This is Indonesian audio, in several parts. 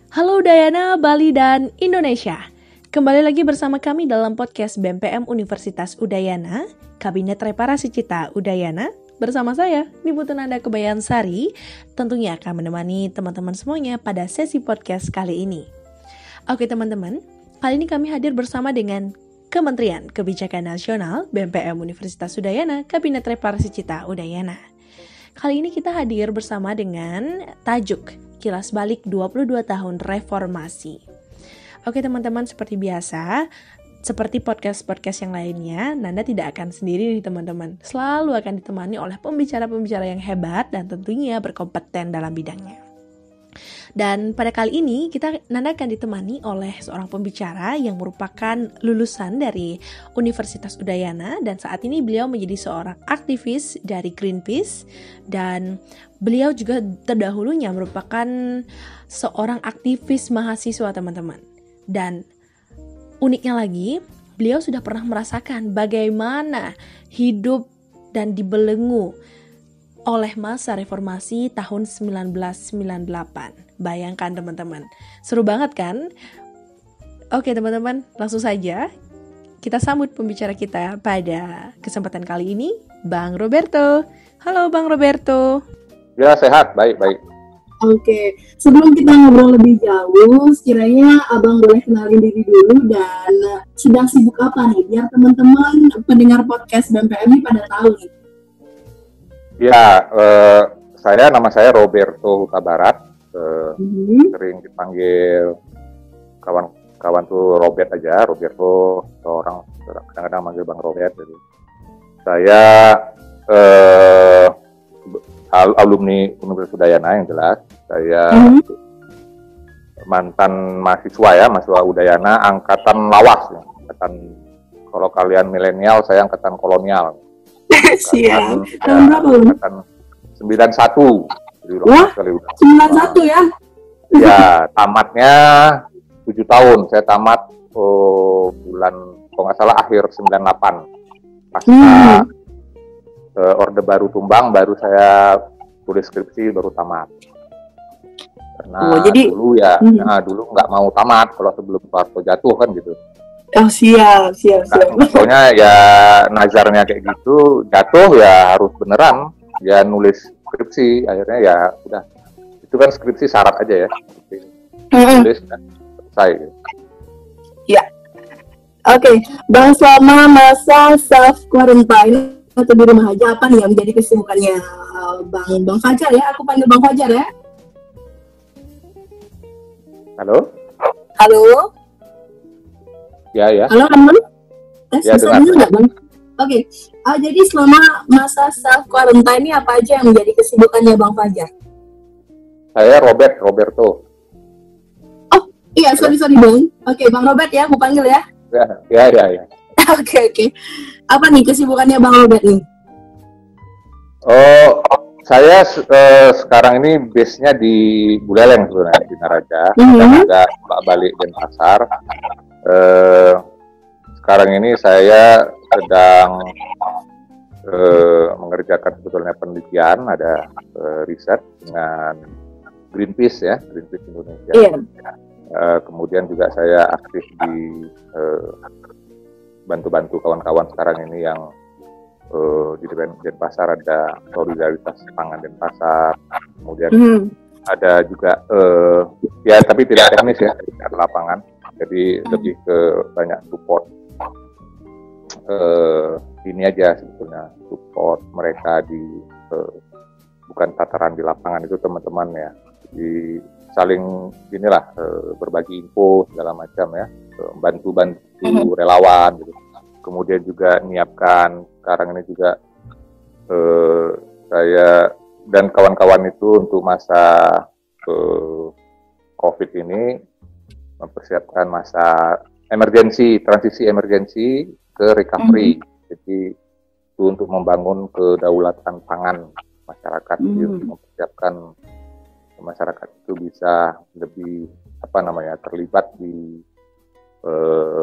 Halo Udayana, Bali, dan Indonesia. Kembali lagi bersama kami dalam podcast BMPM Universitas Udayana, Kabinet Reparasi Cita Udayana, bersama saya, Nibu Tunanda Kebayansari, tentunya akan menemani teman-teman semuanya pada sesi podcast kali ini. Oke teman-teman, kali ini kami hadir bersama dengan Kementerian Kebijakan Nasional BMPM Universitas Udayana, Kabinet Reparasi Cita Udayana. Kali ini kita hadir bersama dengan tajuk Kilas Balik 22 Tahun Reformasi. Oke teman-teman, seperti biasa, seperti podcast-podcast yang lainnya, Nanda tidak akan sendiri nih teman-teman. Selalu akan ditemani oleh pembicara-pembicara yang hebat dan tentunya berkompeten dalam bidangnya. Dan pada kali ini Nanda akan ditemani oleh seorang pembicara yang merupakan lulusan dari Universitas Udayana dan saat ini beliau menjadi seorang aktivis dari Greenpeace dan beliau juga terdahulunya merupakan seorang aktivis mahasiswa teman-teman. Dan uniknya lagi, beliau sudah pernah merasakan bagaimana hidup dan dibelenggu oleh masa reformasi tahun 1998. Bayangkan teman-teman, seru banget kan? Oke teman-teman, langsung saja kita sambut pembicara kita pada kesempatan kali ini, Bang Roberto. Halo Bang Roberto. Ya, sehat, baik. Oke, sebelum kita ngobrol lebih jauh, sekiranya Abang boleh kenalin diri dulu dan sedang sibuk apa nih, biar teman-teman pendengar podcast BMPM ini pada tahu nih. Ya, nama saya Roberto Huta Barat, sering dipanggil kawan-kawan tuh Robert aja, Roberto, orang kadang-kadang manggil Bang Robert. Jadi saya alumni Universitas Udayana yang jelas. Saya mantan mahasiswa Udayana, angkatan lawas, ya. Kalau kalian milenial, saya angkatan kolonial. Siap. Tahun berapa lu? Angkatan 91. Wah, 91 ya? Ya, tamatnya 7 tahun. Saya tamat bulan, kalau nggak salah akhir 98. Pasca Orde Baru tumbang, baru saya tulis skripsi, baru tamat. Karena dulu nggak mau tamat kalau sebelum Soeharto jatuh kan gitu. Oh siap. Soalnya ya nazarnya kayak gitu, jatuh ya harus beneran, ya nulis skripsi, akhirnya ya udah. Itu kan skripsi syarat aja ya, nulis dan selesai. Gitu. Ya, oke. Bang, selama masa self quarantine atau di rumah aja, apa nih yang menjadi kesibukannya Bang Fajar ya? Aku panggil Bang Fajar ya. Halo? Ya. Halo teman. Ya, Bisa dengar nggak Bang? Oke. Jadi selama masa self quarantine ini apa aja yang menjadi kesibukannya Bang Fajar? Saya Roberto. Oh iya, sorry Bang. Oke, Bang Robert ya, aku panggil ya. Ya. Oke. Apa nih kesibukannya Bang Robert nih? Oh, saya sekarang ini base-nya di Buleleng sebenarnya, di Naraja. Dan ada balik Denpasar. Sekarang ini saya sedang mengerjakan sebetulnya penelitian, ada riset dengan Greenpeace ya, Greenpeace Indonesia. Kemudian juga saya aktif di bantu-bantu kawan-kawan sekarang ini yang di Denpasar, ada solidaritas pangan Denpasar. Kemudian ada juga ya tapi tidak teknis ya, tidak lapangan. Jadi lebih ke banyak support ini aja sebetulnya, support mereka di bukan tataran di lapangan itu teman-teman ya. Di saling berbagi info segala macam ya, bantu relawan gitu. Kemudian juga menyiapkan sekarang ini juga saya dan kawan-kawan itu untuk masa COVID ini mempersiapkan masa transisi emergensi ke recovery. Jadi itu untuk membangun kedaulatan pangan masyarakat, untuk mempersiapkan masyarakat itu bisa lebih terlibat di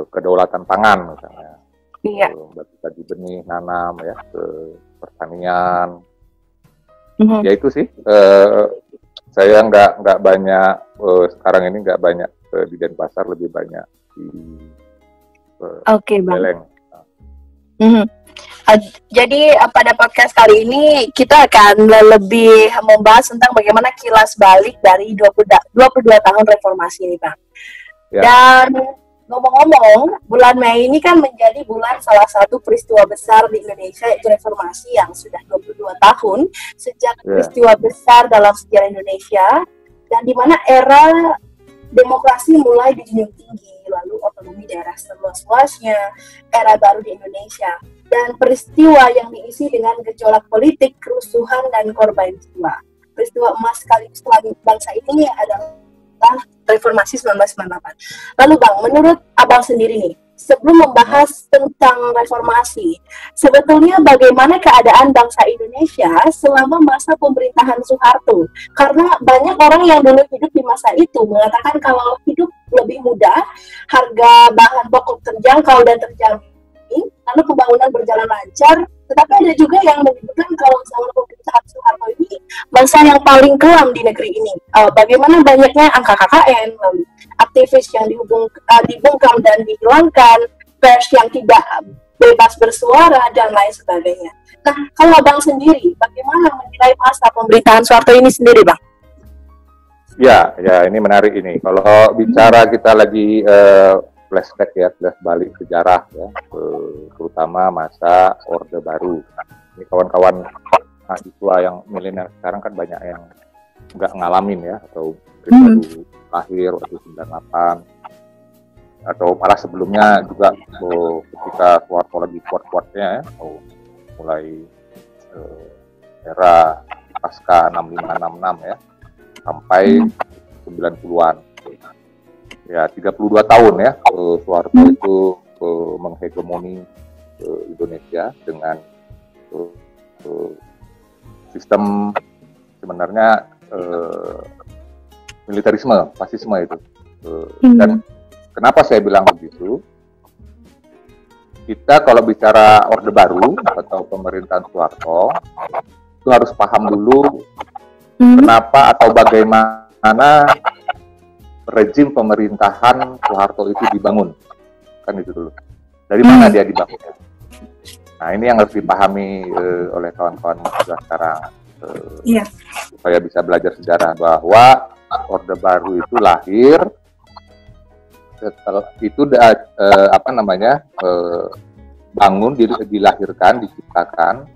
kedaulatan pangan misalnya. Iya. Bagi benih, nanam ya, ke pertanian. Ya itu sih. Saya nggak banyak sekarang ini nggak banyak di Denpasar, lebih banyak di Oke, Bang. Buleleng. Jadi pada podcast kali ini kita akan lebih membahas tentang bagaimana kilas balik dari 22 tahun reformasi ini, Bang. Ya. Dan ngomong-ngomong, bulan Mei ini kan menjadi bulan salah satu peristiwa besar di Indonesia, yaitu reformasi yang sudah 22 tahun sejak peristiwa besar dalam sejarah Indonesia, dan di mana era demokrasi mulai dijunjung tinggi, lalu otonomi daerah seluas-luasnya, era baru di Indonesia, dan peristiwa yang diisi dengan gejolak politik, kerusuhan, dan korban jiwa. Peristiwa emas sekaligus bangsa ini adalah reformasi 1998. Lalu Bang, menurut Abang sendiri nih, sebelum membahas tentang reformasi, sebetulnya bagaimana keadaan bangsa Indonesia selama masa pemerintahan Soeharto? Karena banyak orang yang dulu hidup di masa itu mengatakan kalau hidup lebih mudah, harga bahan pokok terjangkau dan terjamin, lalu pembangunan berjalan lancar. Tetapi ada juga yang menyebutkan kalau zaman pemerintahan Soeharto ini bangsa yang paling kelam di negeri ini. Bagaimana banyaknya angka KKN, lalu aktivis yang dibungkam dan dihilangkan, pers yang tidak bebas bersuara, dan lain sebagainya. Nah, kalau Abang sendiri, bagaimana menilai masa pemerintahan Soeharto ini sendiri, Bang? Ya, ini menarik ini. Kalau bicara kita lagi flashback ya, balik sejarah ya, terutama masa Orde Baru. Ini kawan-kawan mahasiswa yang milenial sekarang kan banyak yang nggak ngalamin ya, atau baru lahir waktu 98, atau malah sebelumnya juga ketika Soeharto lagi kuat-kuatnya ya, atau mulai era pasca 65-66 ya, sampai 90-an. Ya, 32 tahun ya, Soeharto itu menghegemoni Indonesia dengan sistem sebenarnya militerisme, fasisme itu. Dan kenapa saya bilang begitu? Kita kalau bicara Orde Baru atau pemerintahan Soeharto, itu harus paham dulu kenapa atau bagaimana rezim pemerintahan Soeharto itu dibangun. Kan itu dulu. Dari mana dia dibangun? Nah, ini yang harus dipahami oleh kawan-kawan mahasiswa sekarang. Supaya bisa belajar sejarah bahwa Orde Baru itu lahir setelah itu bangun, dilahirkan, diciptakan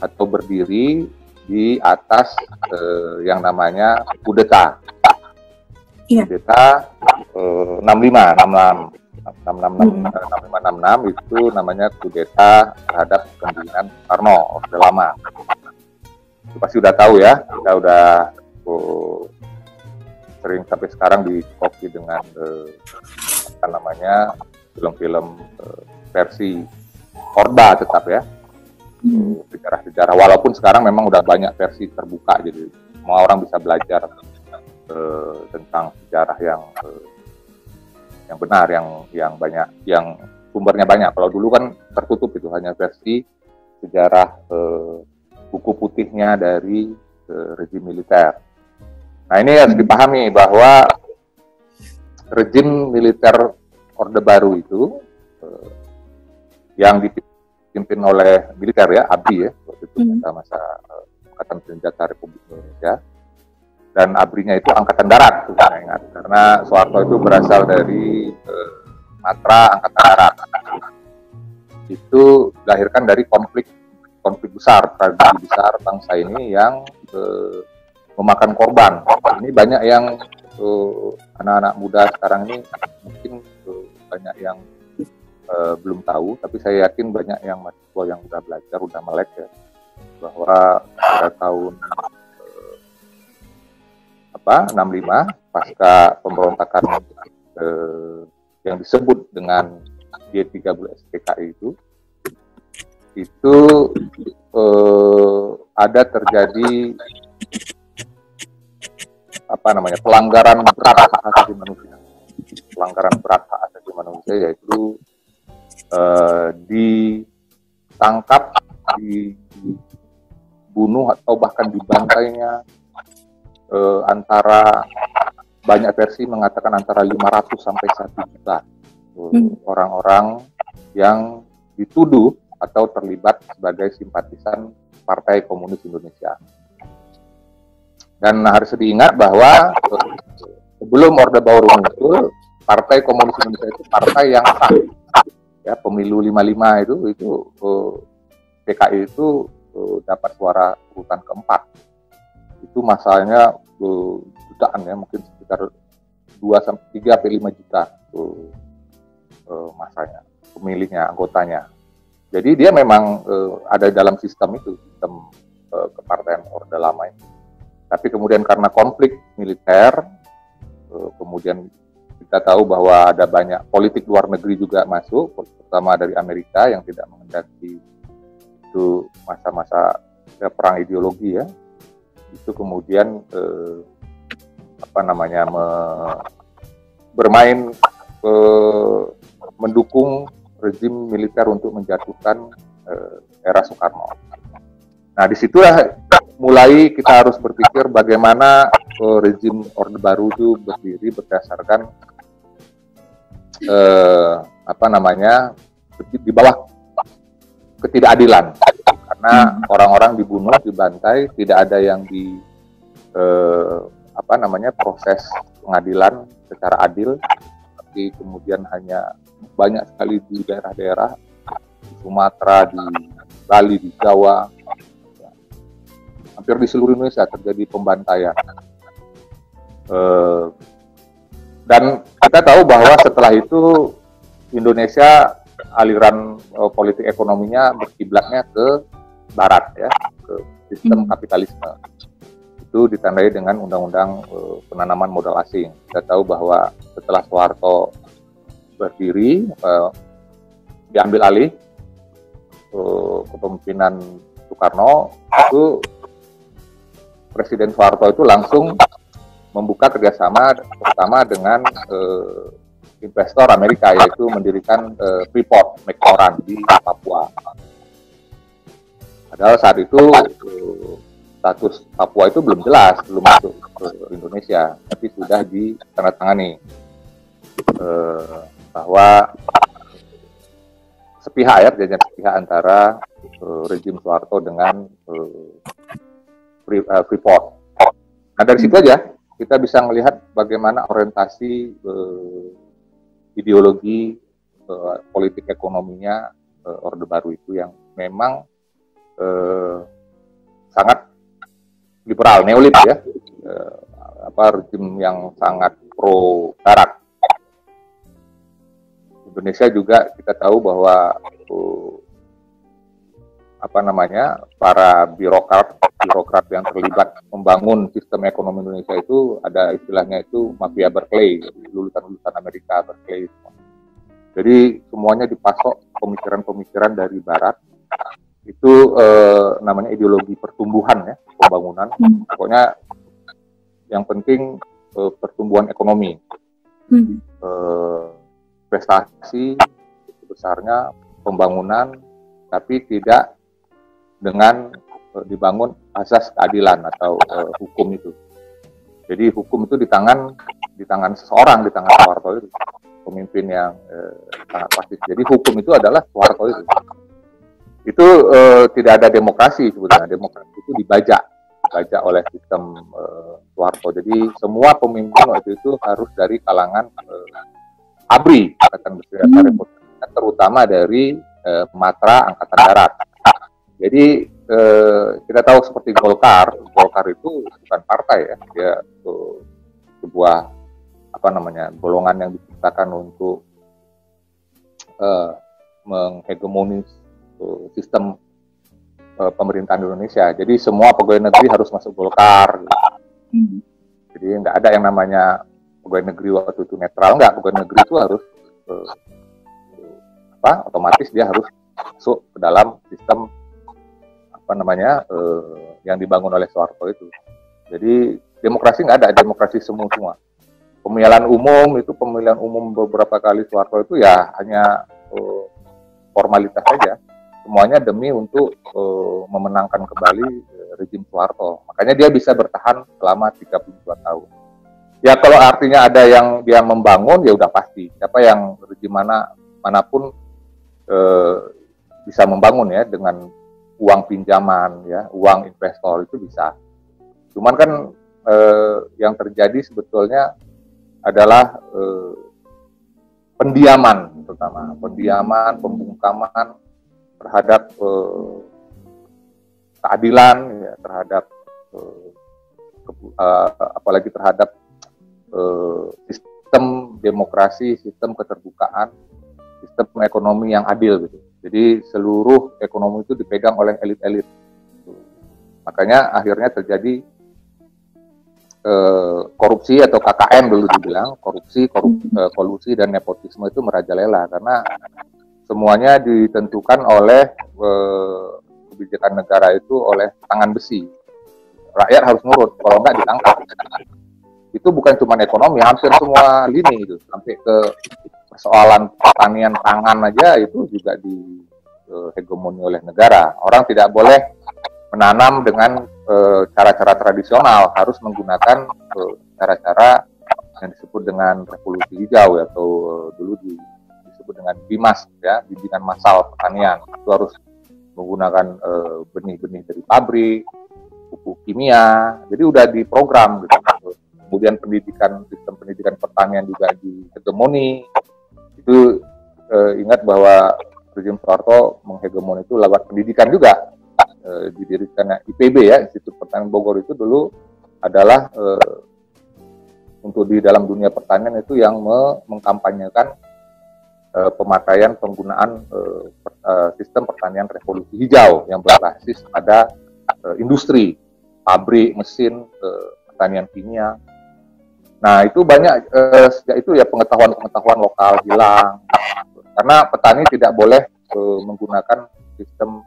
atau berdiri di atas yang namanya kudeta. Kudeta 65-66 itu namanya kudeta terhadap kepemimpinan Soekarno, Orde Lama. Itu pasti udah tahu ya, kita udah sering sampai sekarang dikopi dengan film-film versi Orba tetap ya, sejarah-sejarah. Walaupun sekarang memang udah banyak versi terbuka, jadi semua orang bisa belajar tentang sejarah yang benar, yang banyak, yang sumbernya banyak. Kalau dulu kan tertutup, itu hanya versi sejarah buku putihnya dari rezim militer. Nah, ini harus dipahami bahwa rezim militer Orde Baru itu yang dipimpin oleh militer ya, ABRI ya, waktu itu masa Angkatan Senjata Republik Indonesia. Dan ABRI-nya itu Angkatan Darat, saya ingat, karena Soeharto itu berasal dari Matra Angkatan Darat. Itu dilahirkan dari konflik besar, tragedi besar bangsa ini yang memakan korban. Ini banyak yang anak-anak muda sekarang ini mungkin banyak yang belum tahu, tapi saya yakin banyak yang mahasiswa yang udah belajar, udah melek ya, bahwa pada tahun 65 pasca pemberontakan yang disebut dengan G30 SPKI itu ada terjadi pelanggaran berat hak asasi manusia. Pelanggaran berat hak asasi manusia yaitu ditangkap, dibunuh atau bahkan dibantainya antara banyak versi mengatakan antara 500 sampai 1 juta orang-orang yang dituduh atau terlibat sebagai simpatisan Partai Komunis Indonesia. Dan harus diingat bahwa sebelum Orde Baru muncul, Partai Komunis Indonesia itu partai yang sah. Ya, pemilu 55 itu PKI itu dapat suara urutan keempat. Itu masanya jutaan ya, mungkin sekitar 2 sampai 3 sampai 5 juta masanya, pemilihnya, anggotanya. Jadi dia memang ada dalam sistem itu, sistem kepartaian Orde Lama itu. Tapi kemudian karena konflik militer, kemudian kita tahu bahwa ada banyak politik luar negeri juga masuk, terutama dari Amerika yang tidak menghendaki itu masa-masa perang ideologi ya. Itu kemudian bermain mendukung rezim militer untuk menjatuhkan era Soekarno. Nah, disitulah mulai kita harus berpikir bagaimana rezim Orde Baru itu berdiri berdasarkan di bawah ketidakadilan, karena orang-orang dibunuh, dibantai, tidak ada yang proses pengadilan secara adil, tapi kemudian hanya banyak sekali di daerah-daerah di Sumatera, di Bali, di Jawa, hampir di seluruh Indonesia terjadi pembantaian. Dan kita tahu bahwa setelah itu Indonesia aliran politik ekonominya berkiblatnya ke barat ya, ke sistem kapitalisme. Itu ditandai dengan undang-undang penanaman modal asing. Kita tahu bahwa setelah Soeharto berdiri, diambil alih kepemimpinan Soekarno, itu Presiden Soeharto itu langsung membuka kerjasama terutama dengan investor Amerika, yaitu mendirikan Freeport McMoran di Papua. Padahal saat itu status Papua itu belum jelas, belum masuk ke Indonesia, tapi sudah ditandatangani bahwa sepihak ya, perjanjian sepihak antara rezim Soeharto dengan Freeport. Nah, dari situ aja kita bisa melihat bagaimana orientasi ideologi politik ekonominya Orde Baru itu yang memang sangat liberal, neolib ya, rezim yang sangat pro barat. Indonesia juga kita tahu bahwa para birokrat yang terlibat membangun sistem ekonomi Indonesia itu ada istilahnya itu mafia Berkeley, lulusan Amerika Berkeley. Jadi semuanya dipasok pemikiran-pemikiran dari barat. Itu namanya ideologi pertumbuhan ya, pembangunan. Pokoknya yang penting pertumbuhan ekonomi, prestasi besarnya, pembangunan, tapi tidak dengan dibangun asas keadilan atau hukum itu. Jadi hukum itu di tangan seseorang, di tangan Soeharto itu, pemimpin yang sangat pasti. Jadi hukum itu adalah Soeharto itu. Itu tidak ada demokrasi sebetulnya. Demokrasi itu dibajak oleh sistem Soeharto. Jadi semua pemimpin waktu itu harus dari kalangan ABRI, Angkatan Bersenjata Republik Indonesia, terutama dari Matra Angkatan Darat. Jadi kita tahu seperti Golkar itu bukan partai ya, dia sebuah golongan yang diciptakan untuk menghegemonis sistem pemerintahan Indonesia. Jadi semua pegawai negeri harus masuk Golkar. Jadi nggak ada yang namanya pegawai negeri waktu itu netral, nggak. Pegawai negeri itu harus otomatis dia harus masuk ke dalam sistem yang dibangun oleh Soeharto itu. Jadi demokrasi nggak ada, demokrasi semua. Pemilihan umum beberapa kali Soeharto itu ya hanya formalitas saja. semuanya demi untuk memenangkan kembali rezim Soeharto. Makanya dia bisa bertahan selama 32 tahun. Ya kalau artinya ada yang dia membangun, ya udah pasti. Siapa yang rezim manapun bisa membangun ya dengan uang pinjaman, ya uang investor itu bisa. Cuman kan yang terjadi sebetulnya adalah pendiaman, terutama pendiaman, pembungkaman terhadap keadilan, ya, terhadap apalagi terhadap sistem demokrasi, sistem keterbukaan, sistem ekonomi yang adil gitu. Jadi seluruh ekonomi itu dipegang oleh elit-elit. Makanya akhirnya terjadi korupsi atau KKN dulu dibilang, kolusi dan nepotisme itu merajalela karena semuanya ditentukan oleh kebijakan negara itu oleh tangan besi. Rakyat harus nurut, kalau enggak ditangkap. Itu bukan cuma ekonomi, hampir semua lini itu, sampai ke persoalan pertanian pangan aja itu juga dihegemoni oleh negara. Orang tidak boleh menanam dengan cara-cara tradisional, harus menggunakan cara-cara yang disebut dengan revolusi hijau ya, atau dulu disebut dengan BIMAS ya, bimbingan massal pertanian. Itu harus menggunakan benih-benih dari pabrik, pupuk kimia, jadi udah diprogram gitu. Kemudian sistem pendidikan pertanian juga dihegemoni. Itu ingat bahwa rezim Soeharto menghegemoni itu lewat pendidikan juga. Didirikan IPB ya, Institut Pertanian Bogor itu dulu adalah untuk di dalam dunia pertanian itu yang mengkampanyekan pemakaian penggunaan sistem pertanian revolusi hijau yang berbasis pada industri, pabrik, mesin, pertanian kimia. Nah itu banyak sejak itu ya pengetahuan lokal hilang karena petani tidak boleh menggunakan sistem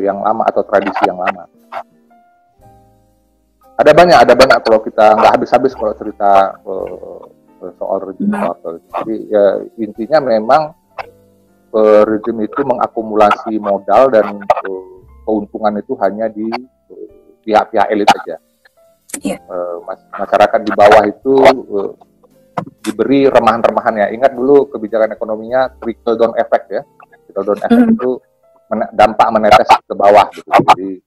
yang lama atau tradisi yang lama. Ada banyak kalau kita nggak habis-habis kalau cerita soal rezim Soeharto. Jadi ya, intinya memang rezim itu mengakumulasi modal dan keuntungan itu hanya di pihak-pihak elit saja. Yeah. Masyarakat di bawah itu diberi remahan-remahan ya. Ingat dulu kebijakan ekonominya trickle down effect ya. Trickle down effect itu dampak menetes ke bawah gitu. Jadi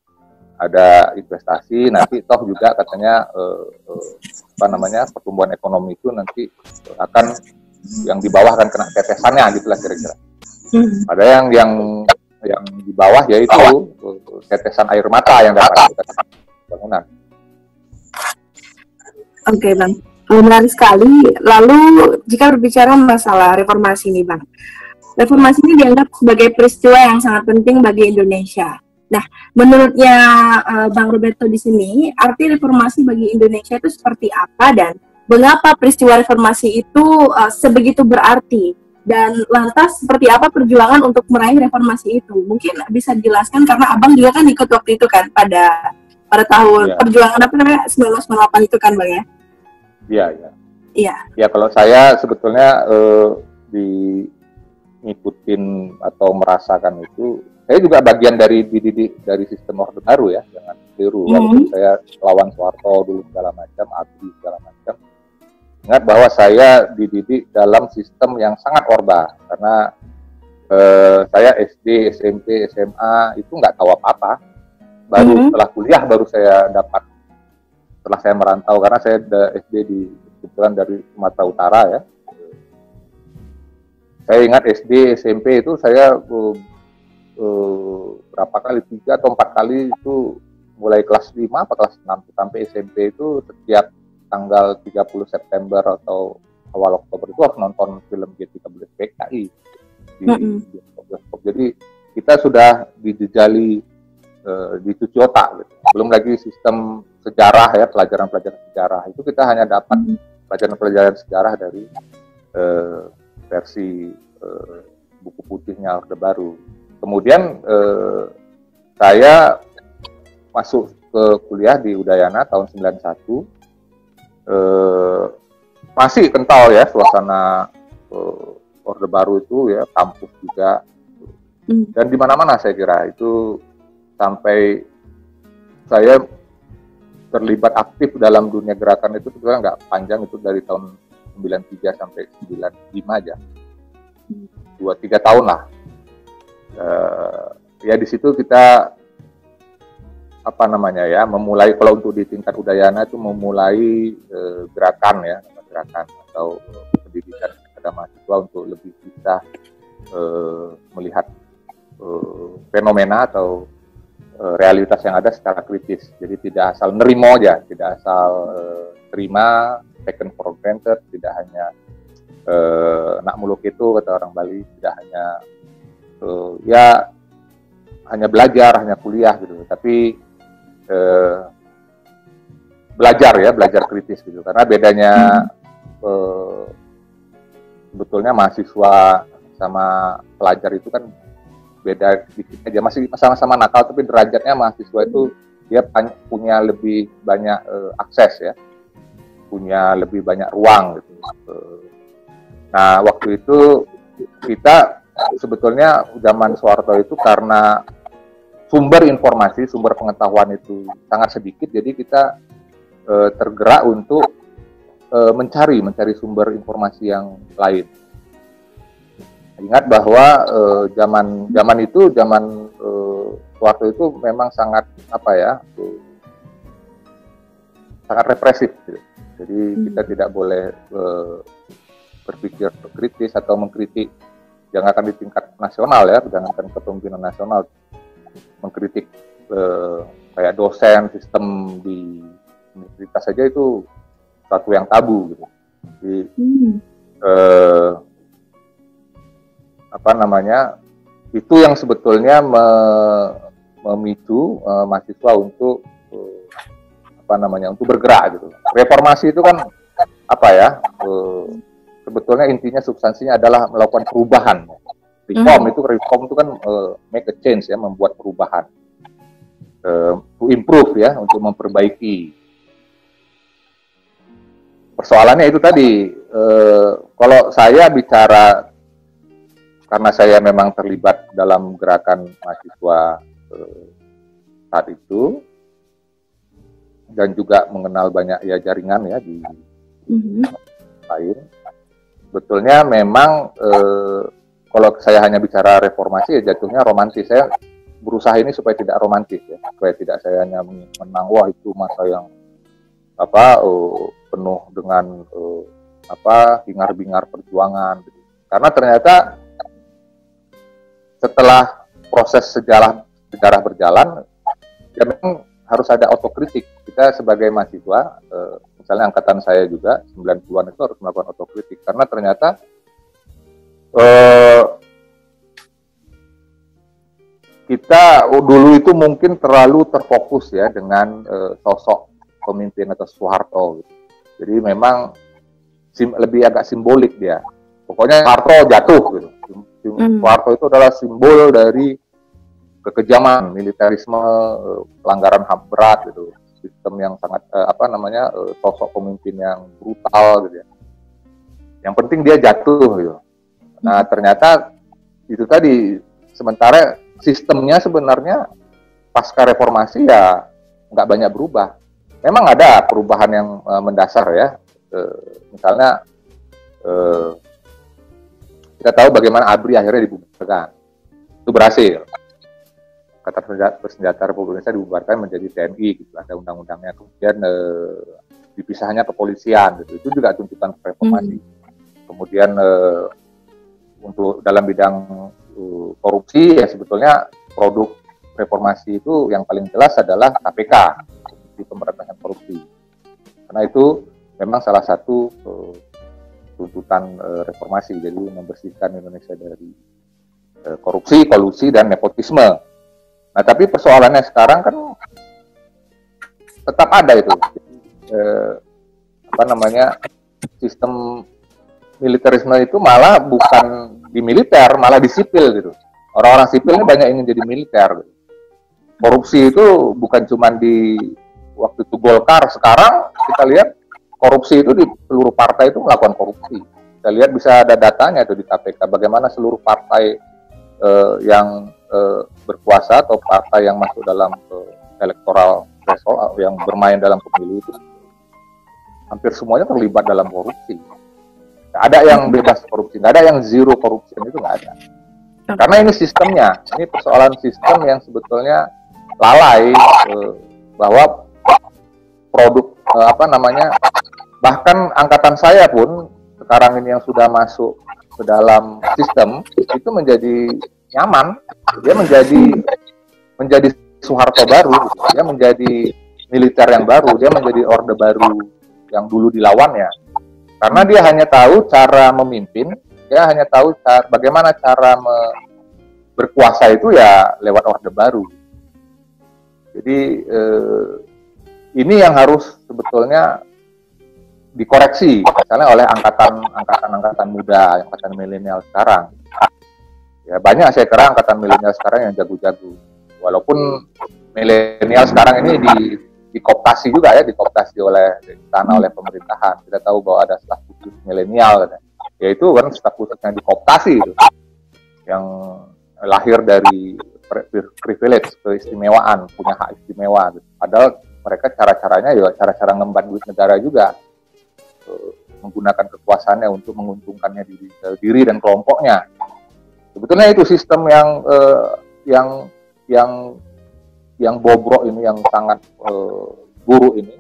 ada investasi, nanti toh juga katanya pertumbuhan ekonomi itu nanti akan yang di bawah akan kena tetesannya gitulah kira-kira. Ada yang di bawah yaitu tetesan air mata yang dapat bangunan. Oke, Bang. Menarik sekali. Lalu jika berbicara masalah reformasi nih, Bang. Reformasi ini dianggap sebagai peristiwa yang sangat penting bagi Indonesia. Nah, menurutnya Bang Roberto di sini, arti reformasi bagi Indonesia itu seperti apa dan mengapa peristiwa reformasi itu sebegitu berarti? Dan lantas seperti apa perjuangan untuk meraih reformasi itu? Mungkin bisa dijelaskan karena Abang juga kan ikut waktu itu kan pada tahun perjuangan 1998 itu kan, Bang ya? Iya. Ya kalau saya sebetulnya ngikutin atau merasakan itu, saya juga bagian dididik dari sistem Orde Baru ya, jangan keliru. Walaupun saya lawan Soeharto dulu segala macam, abdi segala macam. Ingat bahwa saya dididik dalam sistem yang sangat orba, karena saya SD, SMP, SMA itu nggak tahu apa-apa. Baru setelah kuliah baru saya dapat, setelah saya merantau, karena saya SD kebetulan dari Sumatera Utara ya. Saya ingat SD, SMP itu saya berapa kali, 3 atau 4 kali itu mulai kelas 5 atau kelas 6 sampai SMP itu setiap tanggal 30 September atau awal Oktober itu harus nonton film G13 PKI di bioskop. Jadi kita sudah dijejali, dicuci otak gitu. Belum lagi sistem sejarah ya, pelajaran-pelajaran sejarah itu kita hanya dapat pelajaran-pelajaran sejarah dari versi buku putihnya Orde Baru. Kemudian saya masuk ke kuliah di Udayana tahun 91. Masih kental ya suasana Orde Baru itu ya, kampus juga Dan di mana-mana saya kira itu, sampai saya terlibat aktif dalam dunia gerakan itu juga nggak panjang, itu dari tahun 93 sampai 95 aja, 2-3 tahun lah. Ya di situ kita memulai, kalau untuk di tingkat Udayana itu memulai gerakan atau pendidikan kepada mahasiswa untuk lebih bisa melihat fenomena atau realitas yang ada secara kritis. Jadi tidak asal nerimo aja, tidak asal terima, taken for granted, tidak hanya nak muluk itu kata orang Bali, tidak hanya hanya belajar, hanya kuliah gitu, tapi belajar kritis gitu. Karena bedanya sebetulnya mahasiswa sama pelajar itu kan beda dikit aja, masih sama-sama nakal, tapi derajatnya mahasiswa itu dia punya lebih banyak akses ya, punya lebih banyak ruang gitu. Nah waktu itu kita sebetulnya zaman Soeharto itu karena sumber informasi, sumber pengetahuan itu sangat sedikit, jadi kita tergerak untuk mencari sumber informasi yang lain. Ingat bahwa zaman Soeharto itu memang sangat sangat represif gitu. Jadi kita tidak boleh berpikir kritis atau mengkritik, jangankan di tingkat nasional ya, jangankan kepemimpinan nasional, mengkritik kayak dosen, sistem di universitas saja itu satu yang tabu gitu. Jadi itu yang sebetulnya memicu mahasiswa untuk untuk bergerak gitu. Reformasi itu kan sebetulnya intinya, substansinya adalah melakukan perubahan. Reform itu kan make a change ya, membuat perubahan, to improve ya, untuk memperbaiki. Persoalannya itu tadi, kalau saya bicara, karena saya memang terlibat dalam gerakan mahasiswa saat itu, dan juga mengenal banyak ya jaringan ya di lain. Sebetulnya memang kalau saya hanya bicara reformasi ya jatuhnya romantis. Saya berusaha ini supaya tidak romantis ya, supaya tidak saya hanya menang wah itu masa yang penuh dengan hingar-bingar perjuangan gitu. Karena ternyata setelah proses sejarah berjalan ya memang harus ada otokritik. Kita sebagai mahasiswa, misalnya angkatan saya juga 90-an itu harus melakukan otokritik, karena ternyata kita dulu itu mungkin terlalu terfokus ya dengan sosok pemimpin atau Soeharto gitu. Jadi memang lebih agak simbolik dia. Pokoknya Soeharto jatuh gitu. Soeharto itu adalah simbol dari kekejaman, militerisme, pelanggaran HAM berat gitu, sistem yang sangat sosok pemimpin yang brutal gitu ya. Yang penting dia jatuh gitu. Nah ternyata itu tadi, sementara sistemnya sebenarnya pasca reformasi ya nggak banyak berubah. Memang ada perubahan yang mendasar ya, misalnya kita tahu bagaimana ABRI akhirnya dibubarkan, itu berhasil. Angkatan Bersenjata Republik Indonesia dibubarkan menjadi TNI, gitu. Ada undang-undangnya, kemudian dipisahnya kepolisian, gitu. Itu juga tuntutan reformasi. Kemudian untuk dalam bidang korupsi ya sebetulnya produk reformasi itu yang paling jelas adalah KPK, di pemberantasan korupsi. Karena itu memang salah satu tuntutan reformasi, jadi membersihkan Indonesia dari korupsi, kolusi, dan nepotisme. Nah, tapi persoalannya sekarang kan tetap ada itu, sistem militerisme itu malah bukan di militer, malah di sipil gitu. Orang-orang sipil ini banyak ingin jadi militer. Gitu. Korupsi itu bukan cuma di waktu itu Golkar, sekarang kita lihat korupsi itu di seluruh partai itu melakukan korupsi. Kita lihat bisa ada datanya itu di KPK, bagaimana seluruh partai yang berkuasa atau partai yang masuk dalam electoral threshold yang bermain dalam pemilu itu hampir semuanya terlibat dalam korupsi. Nggak ada yang bebas korupsi, nggak ada yang zero korupsi, itu nggak ada. Karena ini sistemnya, ini persoalan sistem yang sebetulnya lalai, bahwa produk bahkan angkatan saya pun sekarang ini yang sudah masuk ke dalam sistem itu menjadi nyaman, dia menjadi Soeharto baru, dia menjadi militer yang baru, dia menjadi orde baru yang dulu dilawannya. Karena dia hanya tahu cara memimpin, dia hanya tahu bagaimana cara berkuasa itu ya lewat orde baru. Jadi ini yang harus sebetulnya dikoreksi, misalnya oleh angkatan muda, angkatan milenial sekarang. Ya banyak saya kira angkatan milenial sekarang yang jago-jago. Walaupun milenial sekarang ini dikooptasi juga ya, dikooptasi oleh istana, oleh pemerintahan. Kita tahu bahwa ada staf khusus milenial, yaitu kan staf khusus yang dikooptasi itu, yang lahir dari privilege, keistimewaan, punya hak istimewa. Gitu. Padahal mereka cara-caranya juga cara-cara ngemban duit negara juga, menggunakan kekuasaannya untuk menguntungkannya diri dan kelompoknya. Sebetulnya itu sistem yang bobrok ini, yang sangat buruk ini,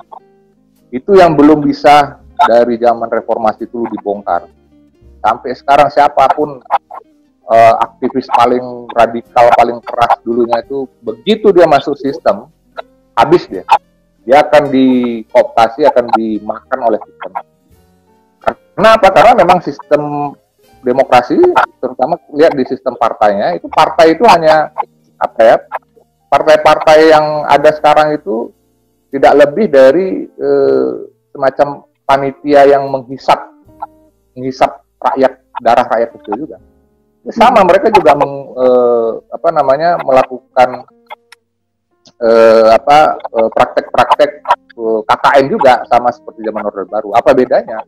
itu yang belum bisa dari zaman reformasi dulu dibongkar. Sampai sekarang siapapun aktivis paling radikal, paling keras dulunya itu, begitu dia masuk sistem, habis dia akan dikooptasi, akan dimakan oleh sistem. Kenapa? Karena memang sistem demokrasi, terutama lihat di sistem partainya, itu partai itu hanya partai-partai yang ada sekarang itu tidak lebih dari semacam panitia yang menghisap rakyat, darah rakyat kecil juga. Ya, sama, mereka juga melakukan praktek-praktek KKN juga, sama seperti zaman Orde Baru. Apa bedanya?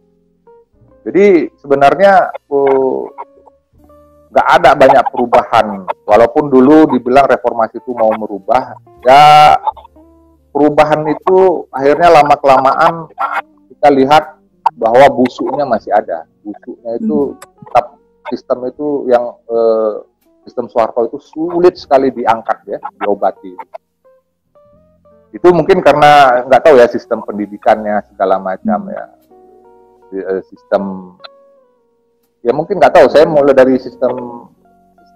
Jadi sebenarnya nggak ada banyak perubahan, walaupun dulu dibilang reformasi itu mau merubah, ya perubahan itu akhirnya lama-kelamaan kita lihat bahwa busuknya masih ada. Busuknya itu tetap, sistem itu yang sistem Soeharto itu sulit sekali diangkat ya, diobati. Itu mungkin karena nggak tahu ya sistem pendidikannya segala macam ya. Sistem ya mungkin nggak tahu, saya mulai dari sistem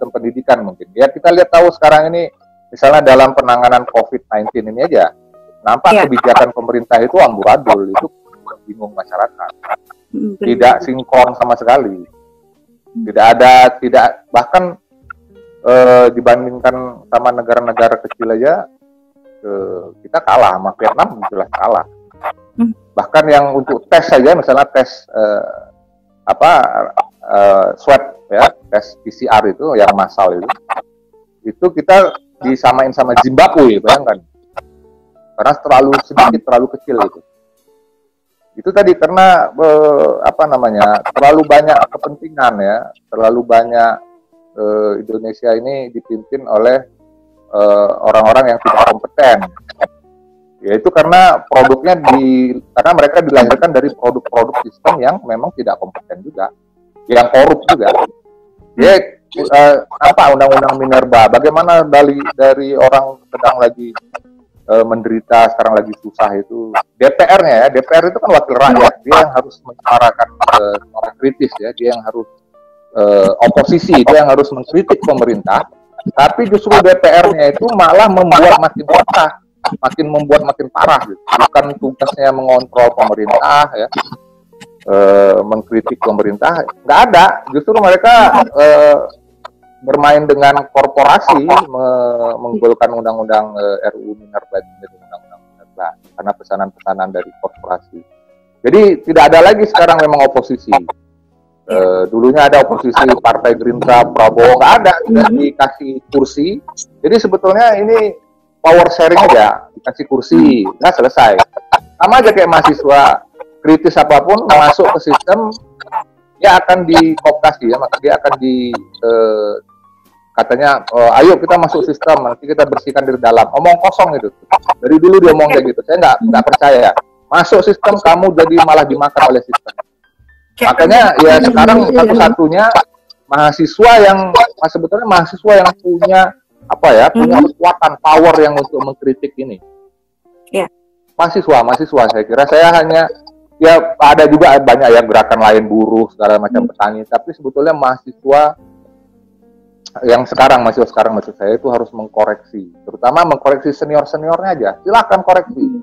pendidikan mungkin ya. Kita lihat tahu sekarang ini misalnya dalam penanganan COVID-19 ini aja nampak kebijakan pemerintah itu amburadul, itu bingung masyarakat, tidak sinkron sama sekali, tidak bahkan dibandingkan sama negara-negara kecil aja kita kalah sama Vietnam, jelas kalah. Bahkan yang untuk tes saja, misalnya tes swab ya, tes PCR itu yang massal itu kita disamain sama Zimbabwe, bayangkan, karena terlalu sedikit, terlalu kecil itu. Itu tadi karena terlalu banyak kepentingan ya, terlalu banyak Indonesia ini dipimpin oleh orang-orang yang tidak kompeten. Ya itu karena produknya karena mereka dilahirkan dari produk-produk sistem yang memang tidak kompeten juga, yang korup juga. Ya undang-undang Minerba, bagaimana dari orang sedang lagi menderita, sekarang lagi susah itu, DPR-nya ya, DPR itu kan wakil rakyat, dia yang harus menyuarakan secara kritis ya, dia yang harus oposisi, dia yang harus mengkritik pemerintah, tapi justru DPR-nya itu malah membuat makin parah gitu. Bukan tugasnya mengontrol pemerintah ya, mengkritik pemerintah, nggak ada. Justru mereka bermain dengan korporasi, menggolkan undang-undang RUU Minerba, undang-undang Minerba, karena pesanan-pesanan dari korporasi. Jadi tidak ada lagi sekarang memang oposisi. Dulunya ada oposisi Partai Gerindra, Prabowo, nggak ada, sudah dikasih kursi. Jadi sebetulnya ini power sharing aja, dikasih kursi, nah selesai. Sama aja kayak mahasiswa, kritis apapun masuk ke sistem, dia akan dikooptasi ya, maka dia akan katanya ayo kita masuk sistem, nanti kita bersihkan dari dalam. Omong kosong itu. Dari dulu dia omong kayak gitu. Saya nggak percaya. Masuk sistem kamu jadi malah dimakan oleh sistem. Makanya ya sekarang satu-satunya mahasiswa yang sebetulnya mahasiswa yang punya punya kekuatan power yang untuk mengkritik ini. Mahasiswa saya kira. Saya hanya ya ada juga banyak ya gerakan lain, buruh segala macam, petani, tapi sebetulnya mahasiswa yang sekarang maksud saya itu harus mengkoreksi, terutama mengkoreksi seniornya aja. Silakan koreksi,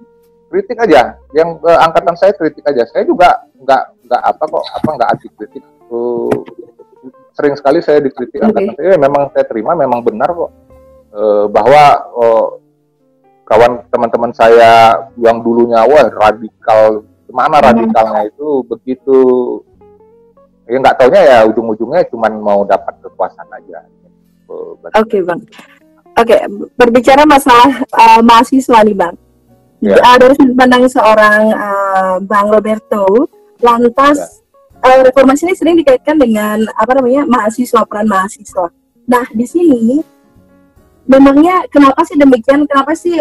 kritik aja. Yang angkatan saya kritik aja. Saya juga nggak anti kritik. Sering sekali saya dikritik angkatan saya. Memang saya terima, memang benar kok bahwa kawan teman-teman saya yang dulunya radikal, mana radikalnya itu begitu ya nggak taunya ya ujung-ujungnya cuma mau dapat kekuasaan aja. Oke, Bang. Oke, berbicara masalah mahasiswa nih, Bang. Dari sudut pandang seorang Bang Roberto, lantas reformasi ini sering dikaitkan dengan mahasiswa, peran mahasiswa. Nah, di sini memangnya kenapa sih demikian? Kenapa sih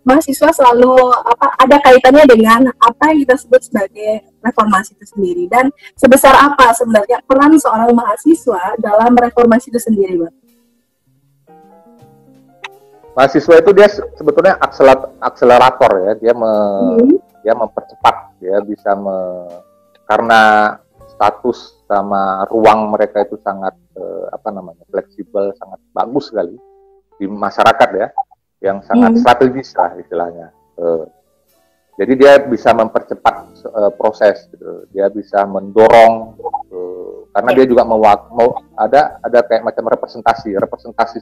mahasiswa selalu ada kaitannya dengan apa yang kita sebut sebagai reformasi itu sendiri? Dan sebesar apa sebenarnya peran seorang mahasiswa dalam reformasi itu sendiri, Bang? Mahasiswa itu dia sebetulnya akselerator ya, dia mempercepat, dia bisa karena status sama ruang mereka itu sangat fleksibel, sangat bagus sekali di masyarakat ya, yang sangat strategis lah istilahnya. Jadi dia bisa mempercepat proses, gitu. Dia bisa mendorong karena dia juga ada kayak macam representasi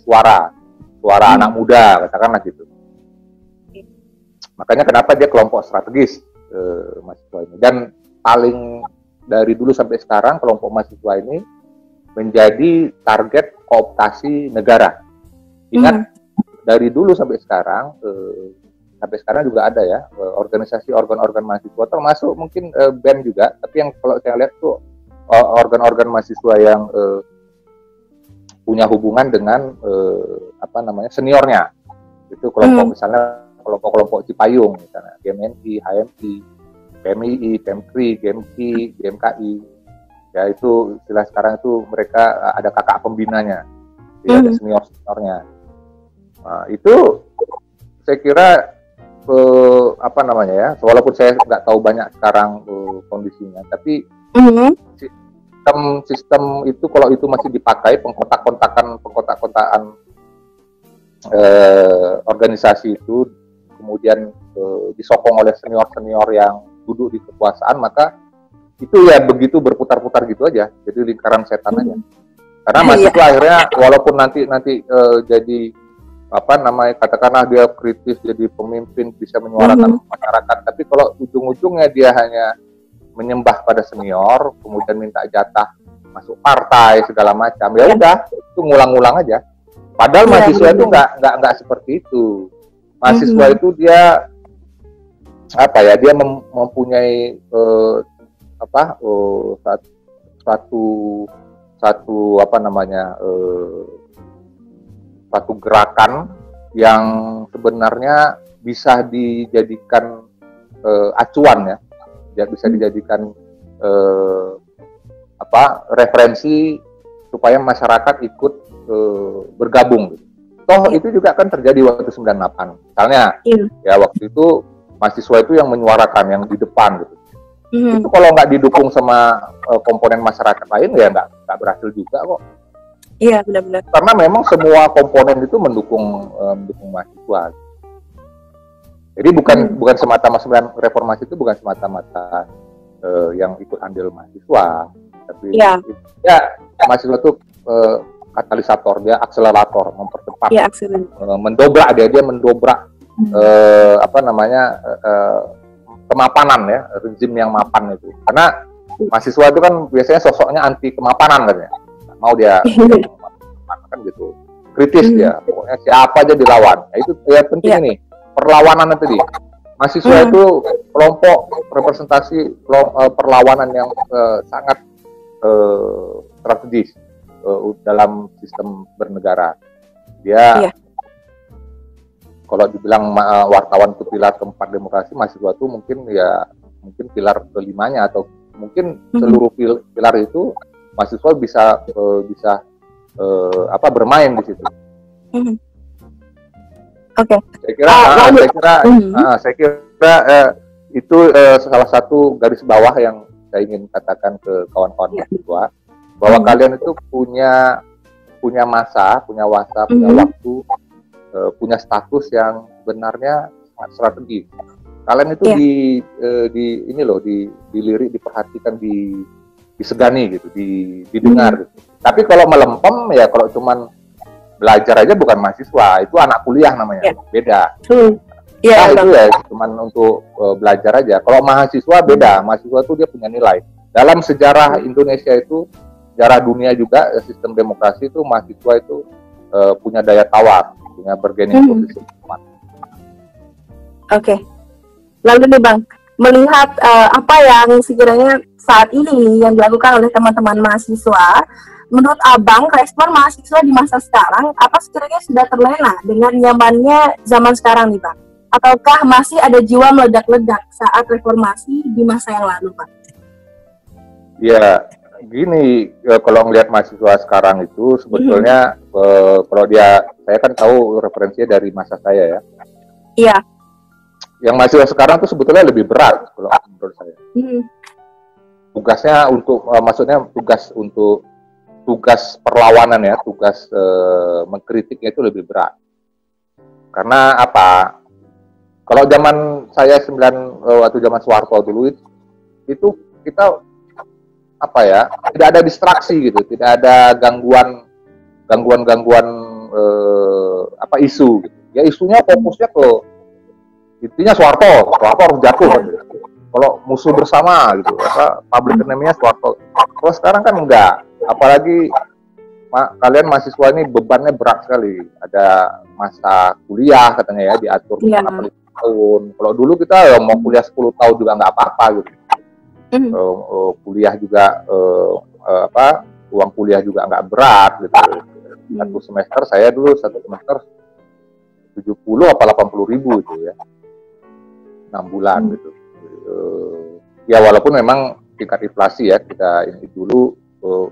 suara anak muda, katakanlah gitu. Makanya kenapa dia kelompok strategis mahasiswa ini. Dan paling dari dulu sampai sekarang kelompok mahasiswa ini menjadi target kooptasi negara. Ingat, dari dulu sampai sekarang juga ada ya organisasi organ-organ mahasiswa, termasuk mungkin BEM juga. Tapi yang kalau saya lihat tuh organ-organ mahasiswa yang punya hubungan dengan seniornya. Itu kelompok misalnya kelompok Cipayung misalnya, GMNI, HMI, PMII, PMKRI, GMKI, GMKI. Ya itu istilah sekarang itu mereka ada kakak pembinanya. Ya, ada seniornya. Nah, itu saya kira walaupun saya nggak tahu banyak sekarang kondisinya, tapi sistem itu kalau itu masih dipakai pengkotak-kontakan organisasi itu kemudian disokong oleh senior yang duduk di kekuasaan, maka itu ya begitu berputar-putar gitu aja, jadi lingkaran setan aja. Karena mahasiswa akhirnya walaupun nanti jadi katakanlah dia kritis, jadi pemimpin, bisa menyuarakan masyarakat, tapi kalau ujung-ujungnya dia hanya menyembah pada senior, kemudian minta jatah masuk partai segala macam, ya udah itu ngulang-ngulang aja. Padahal mahasiswa itu nggak seperti itu. Mahasiswa itu dia dia mempunyai satu gerakan yang sebenarnya bisa dijadikan acuan ya, bisa dijadikan referensi supaya masyarakat ikut bergabung. Toh itu juga kan terjadi waktu 98. Misalnya ya waktu itu mahasiswa itu yang menyuarakan, yang di depan gitu. Itu kalau nggak didukung sama komponen masyarakat lain ya nggak berhasil juga kok. Iya, benar-benar. Karena memang semua komponen itu mendukung mahasiswa. Jadi bukan semata-mata reformasi itu bukan semata-mata yang ikut andil mahasiswa, tapi mahasiswa itu katalisator, dia akselerator, mempercepat, mendobrak dia mendobrak kemapanan ya, rezim yang mapan itu. Karena mahasiswa itu kan biasanya sosoknya anti kemapanan kan ya. Mau dia kan gitu, kritis dia, pokoknya siapa aja dilawan. Nah, itu ya penting nih perlawanan tadi. Mahasiswa itu kelompok representasi perlawanan yang sangat strategis. dalam sistem bernegara. Dia kalau dibilang wartawan itu pilar keempat demokrasi, mahasiswa itu mungkin pilar kelimanya, atau mungkin seluruh pilar itu mahasiswa bisa bermain di situ. Oke. Saya kira itu salah satu garis bawah yang saya ingin katakan ke kawan-kawan mahasiswa, bahwa kalian itu punya masa, punya waktu, punya status yang sebenarnya sangat strategis. Kalian itu dilirik, diperhatikan, disegani gitu, didengar gitu. Tapi kalau melempem ya, kalau cuman belajar aja bukan mahasiswa, itu anak kuliah namanya, beda. Itu ya cuman untuk belajar aja. Kalau mahasiswa beda, mahasiswa itu dia punya nilai. Dalam sejarah Indonesia itu, sejarah dunia juga, sistem demokrasi itu mahasiswa itu punya daya tawar, punya bargaining position. Oke. Lalu nih Bang, melihat apa yang sekiranya saat ini yang dilakukan oleh teman-teman mahasiswa, menurut Abang, respon mahasiswa di masa sekarang, apa sekiranya sudah terlena dengan nyamannya zaman sekarang nih Bang? Ataukah masih ada jiwa meledak-ledak saat reformasi di masa yang lalu, Pak? Ya, gini, kalau ngelihat mahasiswa sekarang itu sebetulnya kalau saya kan tahu referensinya dari masa saya ya. Iya. Yang mahasiswa sekarang tuh sebetulnya lebih berat kalau menurut saya. Tugasnya tugas perlawanan ya, tugas mengkritiknya itu lebih berat. Karena apa? Kalau zaman saya waktu zaman Soeharto dulu itu kita tidak ada distraksi gitu, tidak ada gangguan isu gitu. Ya isunya fokusnya ke intinya Soeharto harus jatuh gitu. Kalau musuh bersama gitu, public enemy-nya Soeharto. Kalau sekarang kan enggak, apalagi kalian mahasiswa ini bebannya berat sekali. Ada masa kuliah katanya ya, diatur 8 tahun. Kalau dulu kita mau kuliah 10 tahun juga nggak apa-apa gitu. Kuliah juga uang kuliah juga nggak berat gitu. Saya dulu satu semester 70 apa 80 ribu gitu ya, 6 bulan gitu. Ya walaupun memang tingkat inflasi ya kita ini dulu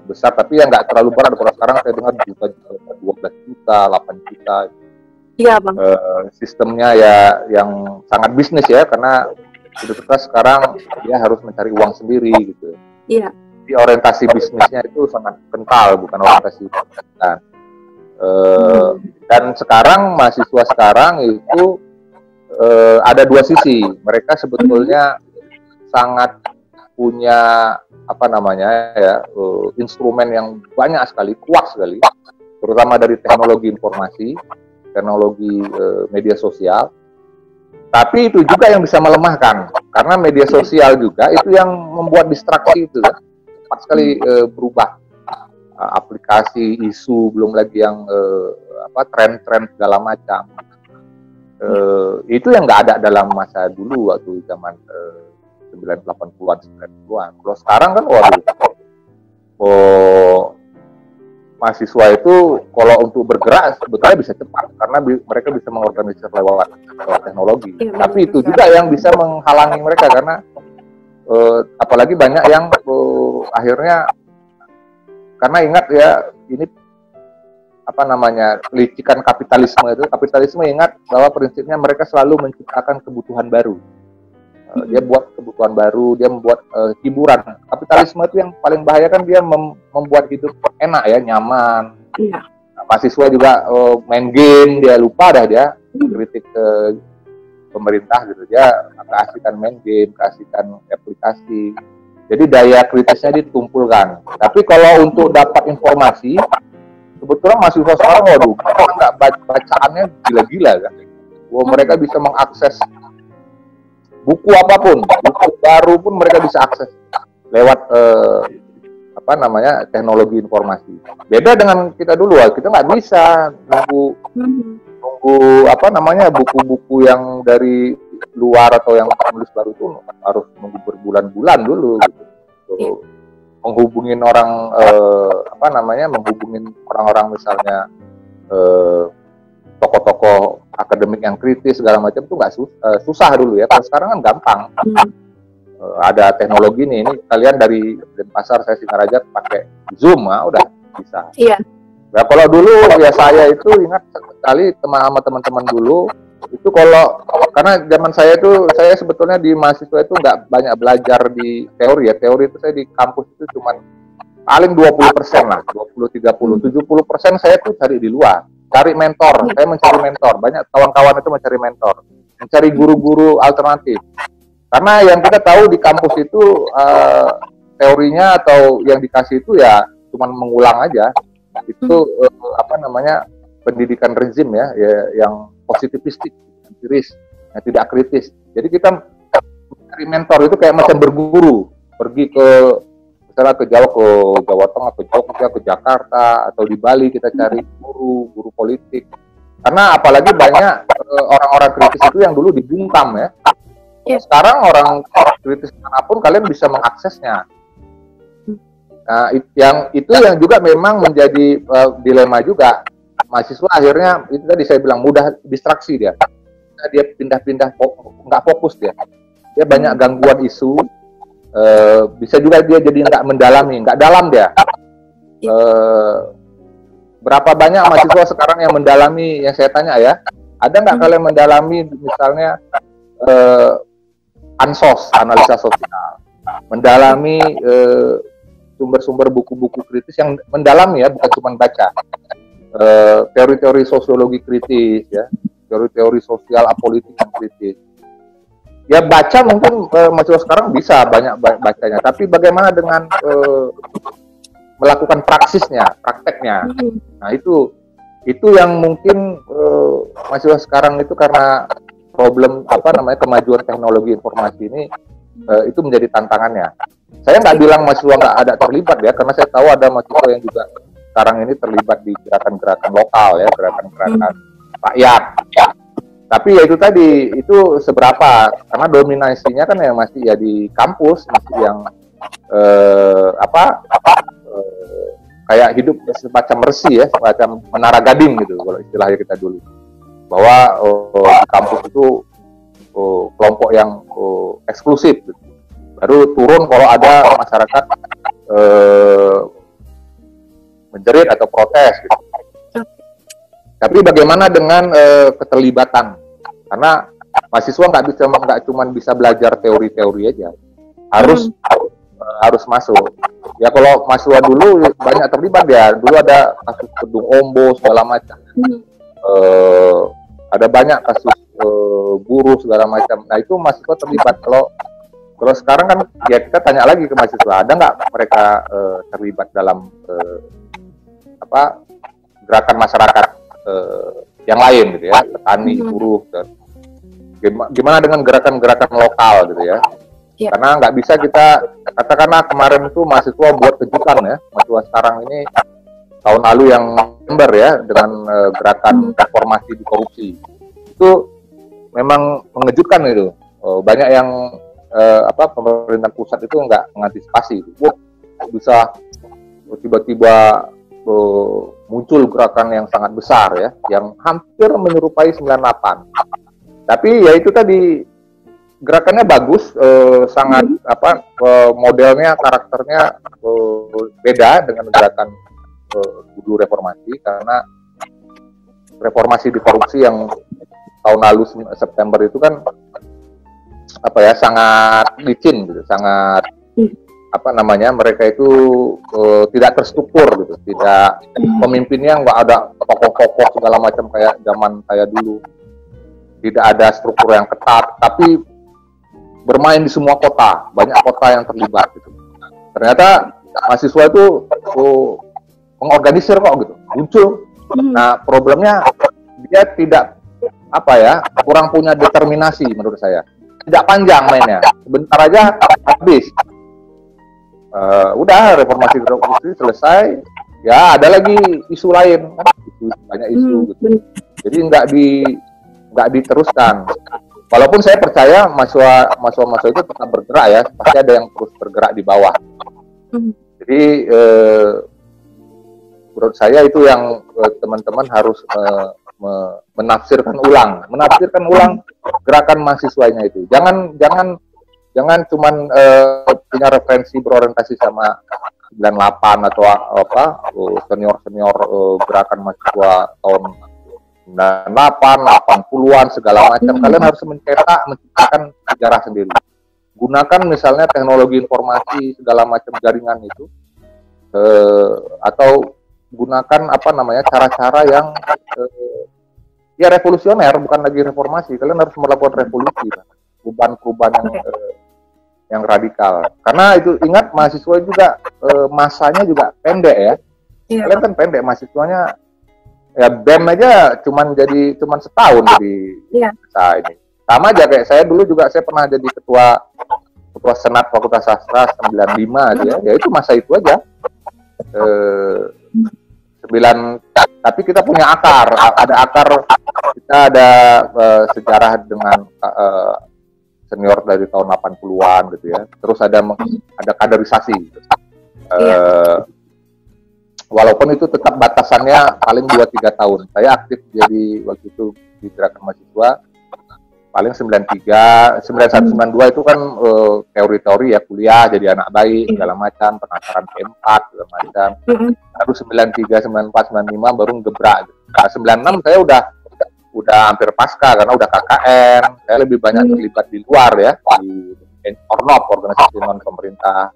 besar, tapi ya nggak terlalu berat. Kalau sekarang saya dengar 12 juta, 8 juta. Iya Bang. Sistemnya ya yang sangat bisnis ya, karena kita sekarang dia harus mencari uang sendiri gitu. Iya. Jadi orientasi bisnisnya itu sangat kental, bukan orientasi pendidikan. Dan sekarang mahasiswa sekarang itu ada dua sisi. Mereka sebetulnya sangat punya instrumen yang banyak sekali, kuat sekali, terutama dari teknologi informasi, teknologi media sosial. Tapi itu juga yang bisa melemahkan, karena media sosial juga itu yang membuat distraksi itu kan, cepat sekali berubah. Aplikasi, isu, belum lagi yang tren-tren segala macam. Itu yang nggak ada dalam masa dulu waktu zaman 80-an, 90-an. Kalau sekarang kan mahasiswa itu kalau untuk bergerak sebetulnya bisa cepat, karena mereka bisa mengorganisir lewat teknologi. Tapi itu juga yang bisa menghalangi mereka, karena apalagi banyak yang akhirnya, karena ingat ya, ini licikan kapitalisme ingat bahwa prinsipnya mereka selalu menciptakan kebutuhan baru. Dia buat kebutuhan baru, dia membuat hiburan. Kapitalisme itu yang paling bahaya kan, dia membuat hidup enak ya, nyaman. Iya. Mahasiswa juga main game, dia lupa dah dia kritik ke pemerintah gitu. Dia kasihkan main game, kasihkan aplikasi. Jadi daya kritisnya ditumpulkan. Tapi kalau untuk dapat informasi, sebetulnya mahasiswa sekarang nggak bacaannya gila-gila kan. Mereka bisa mengakses buku apapun, buku baru pun mereka bisa akses lewat teknologi informasi. Beda dengan kita dulu, kita nggak bisa nunggu buku-buku yang dari luar atau yang penulis baru itu harus nunggu berbulan-bulan dulu gitu. Menghubungin orang menghubungin orang-orang misalnya tokoh-tokoh akademik yang kritis segala macam itu nggak susah dulu ya. Kalau sekarang kan gampang. Ada teknologi nih, ini kalian dari Denpasar, saya Singaraja pakai Zoom, udah bisa. Iya. Nah, kalau dulu ya saya itu ingat sekali sama teman-teman dulu itu karena zaman saya itu saya sebetulnya di mahasiswa itu nggak banyak belajar di teori ya. Teori itu saya di kampus itu cuma paling 20% lah, 20-30, 70% saya tuh cari di luar, cari mentor. Saya mencari mentor, banyak kawan-kawan itu mencari mentor, mencari guru-guru alternatif. Karena yang kita tahu di kampus itu teorinya atau yang dikasih itu ya cuma mengulang aja. Itu pendidikan rezim ya yang positivistik, yang tiris, yang tidak kritis. Jadi kita mencari mentor itu kayak macam berguru, pergi misalnya ke Jawa Tengah, ke Jogja, ke Jakarta, atau di Bali kita cari guru politik. Karena apalagi banyak orang-orang kritis itu yang dulu dibungkam ya. Sekarang orang kritis manapun kalian bisa mengaksesnya. Nah, yang juga memang menjadi dilema juga. Mahasiswa akhirnya itu tadi saya bilang mudah distraksi dia. Dia pindah-pindah, nggak fokus dia. Dia banyak gangguan isu. Bisa juga dia jadi nggak mendalami, nggak dalam dia. Berapa banyak mahasiswa sekarang yang mendalami, yang saya tanya ya, ada nggak kalian mendalami misalnya ansos, analisa sosial, mendalami sumber-sumber buku-buku kritis yang mendalami ya, bukan cuma baca teori-teori sosiologi kritis ya, teori-teori sosial apolitik yang kritis. Ya baca mungkin mahasiswa sekarang bisa banyak bacanya, tapi bagaimana dengan melakukan prakteknya. Nah itu yang mungkin mahasiswa sekarang itu karena problem kemajuan teknologi informasi ini itu menjadi tantangannya. Saya nggak bilang mahasiswa nggak ada terlibat ya, karena saya tahu ada mahasiswa yang juga sekarang ini terlibat di gerakan-gerakan lokal ya, gerakan-gerakan rakyat. Tapi ya itu tadi, itu seberapa, karena dominasinya kan ya masih ya di kampus, masih yang kayak hidup semacam resi ya, semacam menara gading gitu kalau istilahnya kita dulu. Bahwa di kampus itu kelompok yang eksklusif gitu. Baru turun kalau ada masyarakat menjerit atau protes gitu. Tapi bagaimana dengan keterlibatan? Karena mahasiswa nggak cuma bisa belajar teori-teori aja, harus masuk. Ya kalau mahasiswa dulu banyak terlibat ya. Dulu ada kasus Gedung Ombo segala macam. Ada banyak kasus buruh segala macam. Nah itu mahasiswa terlibat. Kalau sekarang kan ya kita tanya lagi ke mahasiswa, ada nggak mereka terlibat dalam gerakan masyarakat yang lain gitu ya, petani, buruh. Gimana dengan gerakan-gerakan lokal gitu ya? Karena nggak bisa kita katakanlah kemarin itu mahasiswa buat kejutan ya, mahasiswa sekarang ini tahun lalu yang November ya dengan gerakan reformasi di korupsi itu memang mengejutkan itu. Banyak yang pemerintah pusat itu nggak mengantisipasi. Bisa tiba-tiba muncul gerakan yang sangat besar ya, yang hampir menyerupai 98. Tapi ya itu tadi gerakannya bagus, sangat modelnya, karakternya beda dengan gerakan dulu reformasi, karena reformasi di korupsi yang tahun lalu September itu kan sangat licin gitu, sangat mereka itu tidak terstruktur gitu, tidak pemimpinnya nggak ada tokoh-tokoh segala macam kayak zaman saya dulu, tidak ada struktur yang ketat, tapi bermain di semua kota, banyak kota yang terlibat gitu. Ternyata mahasiswa itu mengorganisir kok gitu, muncul. Nah problemnya dia tidak kurang punya determinasi menurut saya. Tidak panjang mainnya, sebentar aja habis. Udah reformasi korupsi selesai, ya ada lagi isu lain, banyak isu gitu. Jadi nggak diteruskan. Walaupun saya percaya mahasiswa itu tetap bergerak ya, pasti ada yang terus bergerak di bawah. Jadi menurut saya itu yang teman-teman harus menafsirkan ulang gerakan mahasiswanya itu. Jangan cuman punya referensi berorientasi sama 98 atau apa senior gerakan mahasiswa tahun 98, 80-an segala macam. Kalian harus menciptakan sejarah sendiri. Gunakan misalnya teknologi informasi segala macam jaringan itu, atau gunakan cara-cara yang ya revolusioner, bukan lagi reformasi. Kalian harus melakukan revolusi, perubahan yang radikal. Karena itu ingat mahasiswa juga masanya juga pendek ya. Kalian kan pendek mahasiswanya. Ya BEM aja cuman setahun jadi saya ini. Sama aja kayak saya dulu juga, saya pernah jadi ketua senat Fakultas Sastra 95 aja. Ya itu masa itu aja. Tapi kita punya ada akar, kita ada sejarah dengan senior dari tahun 80-an gitu ya. Terus ada kaderisasi. Walaupun itu tetap batasannya paling 2-3 tahun. Saya aktif jadi waktu itu di gerakan mahasiswa paling 93, 91, 92 itu kan teori-teori ya, kuliah, jadi anak baik, segala macam, penasaran P4, segala macam. Lalu 93, 94, 95 baru ngebrak. Nah, 96 saya udah hampir pasca karena udah KKN. Saya lebih banyak terlibat di luar ya, di ORNOP, organisasi non pemerintah,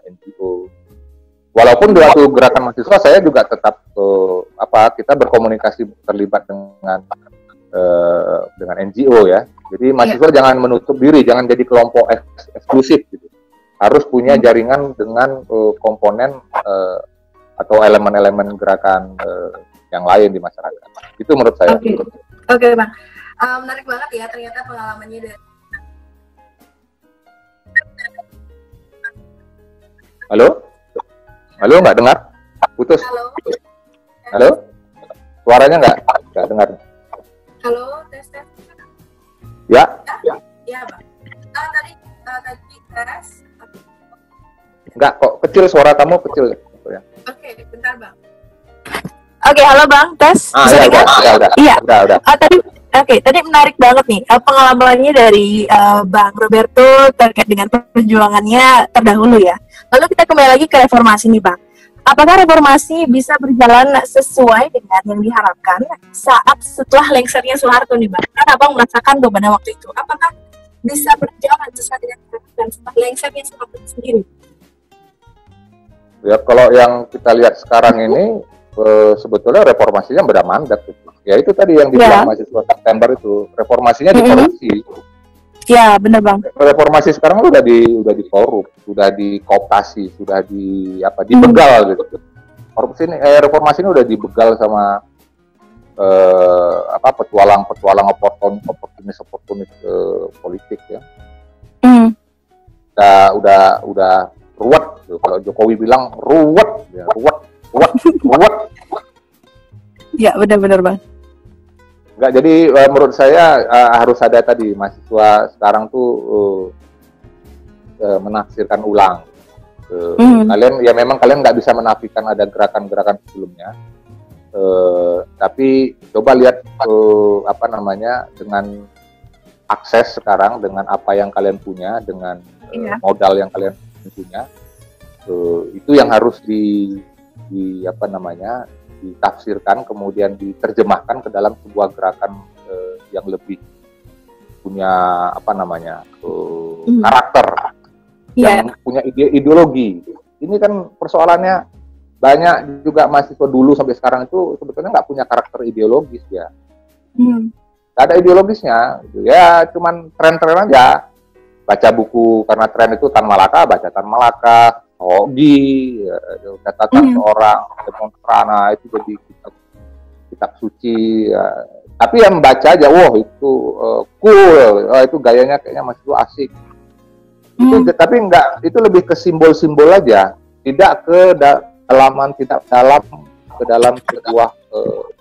NGO. Walaupun di waktu gerakan mahasiswa saya juga tetap kita berkomunikasi, terlibat dengan NGO ya. Jadi mahasiswa jangan menutup diri, jangan jadi kelompok eksklusif gitu. Harus punya jaringan dengan komponen atau elemen-elemen gerakan yang lain di masyarakat. Itu menurut saya. Oke, Bang. Menarik banget ya ternyata pengalamannya dari. Halo, nggak dengar? Putus. Halo? Suaranya nggak dengar. Halo, tes. Ya, Bang. Tadi tes. Nggak, kok kecil, suara kamu kecil. Oke, bentar, Bang. Oke, halo Bang, tes. Bisa dengar? Iya. Udah. Tadi menarik banget nih pengalamannya dari Bang Roberto terkait dengan perjuangannya terdahulu ya. Lalu kita kembali lagi ke reformasi nih Bang. Apakah reformasi bisa berjalan sesuai dengan yang diharapkan saat setelah lengsernya Soeharto nih Bang? Kan Abang merasakan tuh pada waktu itu. Apakah bisa berjalan sesuai dengan diharapkan setelah lengsernya Soeharto sendiri? Ya kalau yang kita lihat sekarang ini sebetulnya reformasinya beda mandat. Ya itu tadi yang dibilang mahasiswa September itu, reformasinya dikorupsi. Ya benar Bang. Reformasi sekarang udah dikorup, sudah dikooptasi, sudah dibegal gitu. Korupsi ini, reformasi ini udah dibegal sama petualang oportunis politik ya. Udah ruwet. Gitu. Kalau Jokowi bilang ruwet. Ya benar Bang. Enggak, jadi menurut saya harus ada tadi mahasiswa sekarang tuh menafsirkan ulang. Kalian nggak bisa menafikan ada gerakan-gerakan sebelumnya, tapi coba lihat dengan akses sekarang, dengan apa yang kalian punya, dengan modal yang kalian punya, itu yang harus ditafsirkan, kemudian diterjemahkan ke dalam sebuah gerakan yang lebih punya karakter, yang punya ideologi. Ini kan persoalannya banyak juga mahasiswa dulu sampai sekarang itu sebetulnya nggak punya karakter ideologis ya. Nggak ada ideologisnya, gitu. Ya cuman tren-tren aja. Baca buku karena tren itu Tan Malaka, baca Tan Malaka, Hogi, catatan seorang demonstran, itu jadi kitab suci. Ya. Tapi yang membaca aja, wah itu cool, itu gayanya kayaknya masih asik. Itu, tapi enggak, itu lebih ke simbol-simbol aja, tidak ke dalam sebuah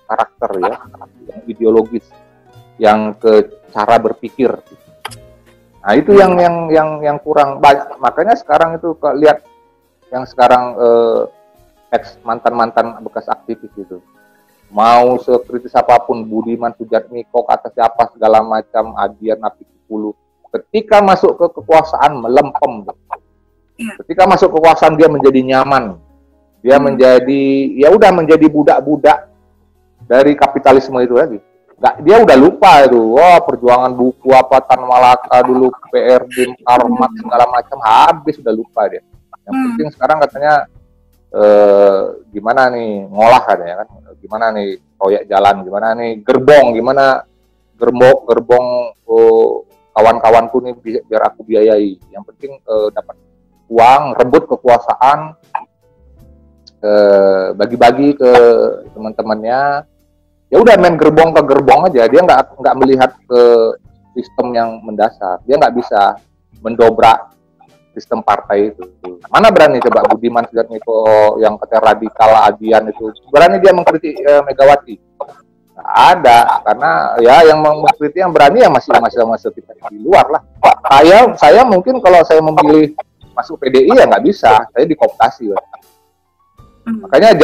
karakter ya, yang ideologis, yang ke cara berpikir. Nah itu yang kurang banyak. Makanya sekarang itu lihat yang sekarang mantan bekas aktivis itu. Mau sekritis apapun Budiman Sujatmiko, kata siapa segala macam, Adian Apikupulu, ketika masuk ke kekuasaan melempem. Ketika masuk kekuasaan dia menjadi nyaman. Dia menjadi budak-budak dari kapitalisme itu lagi. Dia udah lupa itu. Wah, perjuangan buku apa Tan Malaka dulu, PRD, Karmat segala macam, habis udah lupa dia. Yang penting sekarang katanya gimana nih ngolah katanya kan, gimana nih proyek jalan, gimana nih gerbong, gimana gerbong kawan-kawanku nih biar aku biayai. Yang penting dapat uang, rebut kekuasaan, bagi-bagi ke teman-temannya. Ya udah main gerbong ke gerbong aja. Dia nggak melihat ke sistem yang mendasar. Dia nggak bisa mendobrak sistem partai itu. Mana berani coba Budiman Sujatmiko yang katanya radikal Adian itu berani dia mengkritik Megawati? Nggak ada, karena ya yang mengkritik yang berani ya masih kita di luar lah. Saya mungkin kalau saya memilih masuk PDI ya nggak bisa, saya dikooptasi. Makanya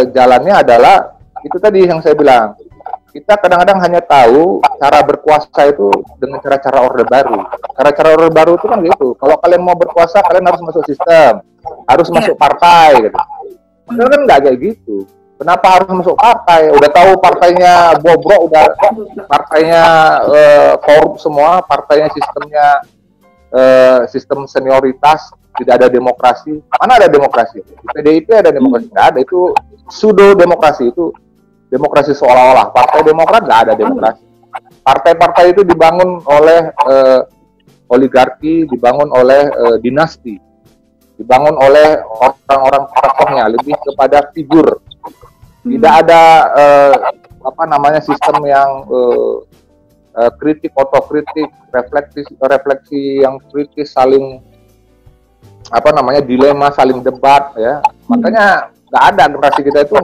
jalannya adalah itu tadi yang saya bilang. Kita kadang-kadang hanya tahu cara berkuasa itu dengan cara-cara Orde Baru. Cara-cara Orde Baru itu kan gitu. Kalau kalian mau berkuasa, kalian harus masuk sistem, harus masuk partai, gitu. Padahal kan nggak kayak gitu. Kenapa harus masuk partai? Udah tahu partainya bobrok, udah partainya korup semua, partainya sistem senioritas, tidak ada demokrasi. Mana ada demokrasi? Di PDIP ada demokrasi? Nggak ada. Itu pseudo demokrasi, itu demokrasi seolah-olah. Partai Demokrat nggak ada demokrasi. Partai-partai itu dibangun oleh oligarki, dibangun oleh dinasti, dibangun oleh orang-orang tokohnya, lebih kepada figur. Tidak ada sistem yang kritik, otokritik, refleksi yang kritis, saling dilema, saling debat, ya. Makanya nggak ada, generasi kita itu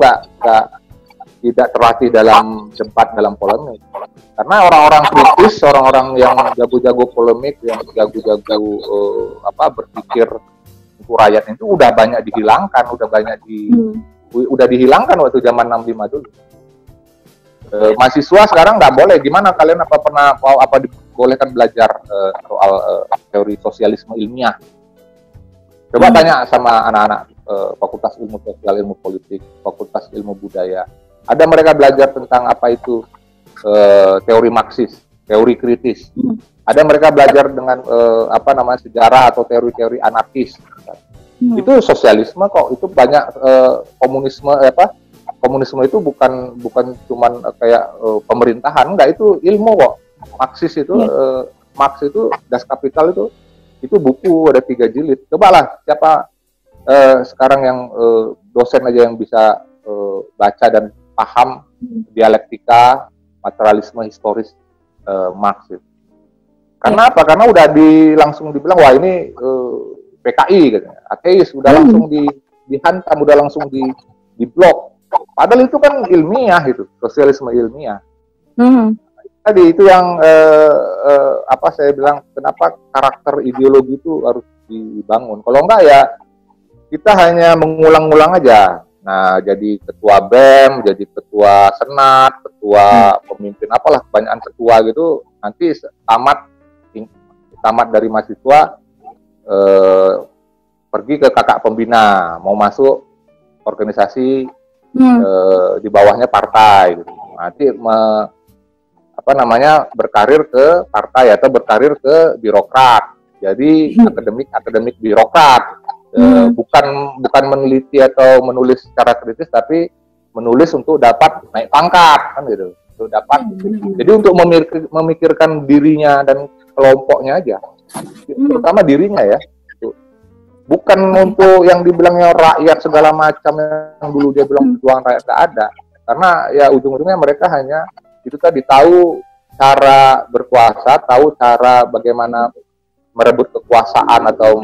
tidak terlatih dalam debat, dalam polemik. Karena orang-orang kritis, orang-orang yang jago-jago polemik, yang jago-jago berpikir untuk rakyat itu udah banyak dihilangkan, udah dihilangkan waktu zaman 65 dulu. Mahasiswa sekarang nggak boleh. Gimana kalian dibolehkan belajar soal teori sosialisme ilmiah? Coba tanya sama anak-anak Fakultas Ilmu Sosial, Ilmu Politik, Fakultas Ilmu Budaya. Ada mereka belajar tentang apa itu teori Marxis, teori kritis. Ada mereka belajar dengan sejarah atau teori-teori anarkis. Itu sosialisme kok. Itu banyak komunisme itu bukan cuman kayak pemerintahan, enggak, itu ilmu kok. Marxis itu Marx itu Das Kapital itu buku ada 3 jilid. Cobalah siapa sekarang yang dosen aja yang bisa baca dan paham dialektika, materialisme historis Marx itu. Karena apa? Karena udah langsung dibilang, wah ini PKI katanya, ateis, udah langsung dihantam, udah langsung diblok. Padahal itu kan ilmiah, itu sosialisme ilmiah. Tadi itu yang saya bilang, kenapa karakter ideologi itu harus dibangun. Kalau enggak ya kita hanya mengulang-ulang aja. Nah, jadi ketua BEM, jadi ketua senat, ketua pemimpin apalah, kebanyakan ketua gitu, nanti tamat dari mahasiswa pergi ke kakak pembina, mau masuk organisasi di bawahnya partai gitu. Nanti berkarir ke partai atau berkarir ke birokrat. Jadi akademik birokrat. Bukan meneliti atau menulis secara kritis, tapi menulis untuk dapat naik pangkat, kan gitu. Untuk dapat. Jadi untuk memikirkan dirinya dan kelompoknya aja. Terutama dirinya ya. Bukan untuk yang dibilangnya rakyat segala macam yang dulu dia bilang perjuangan rakyat, nggak ada. Karena ya ujung-ujungnya mereka hanya itu tadi, tahu cara berkuasa, tahu cara bagaimana merebut kekuasaan atau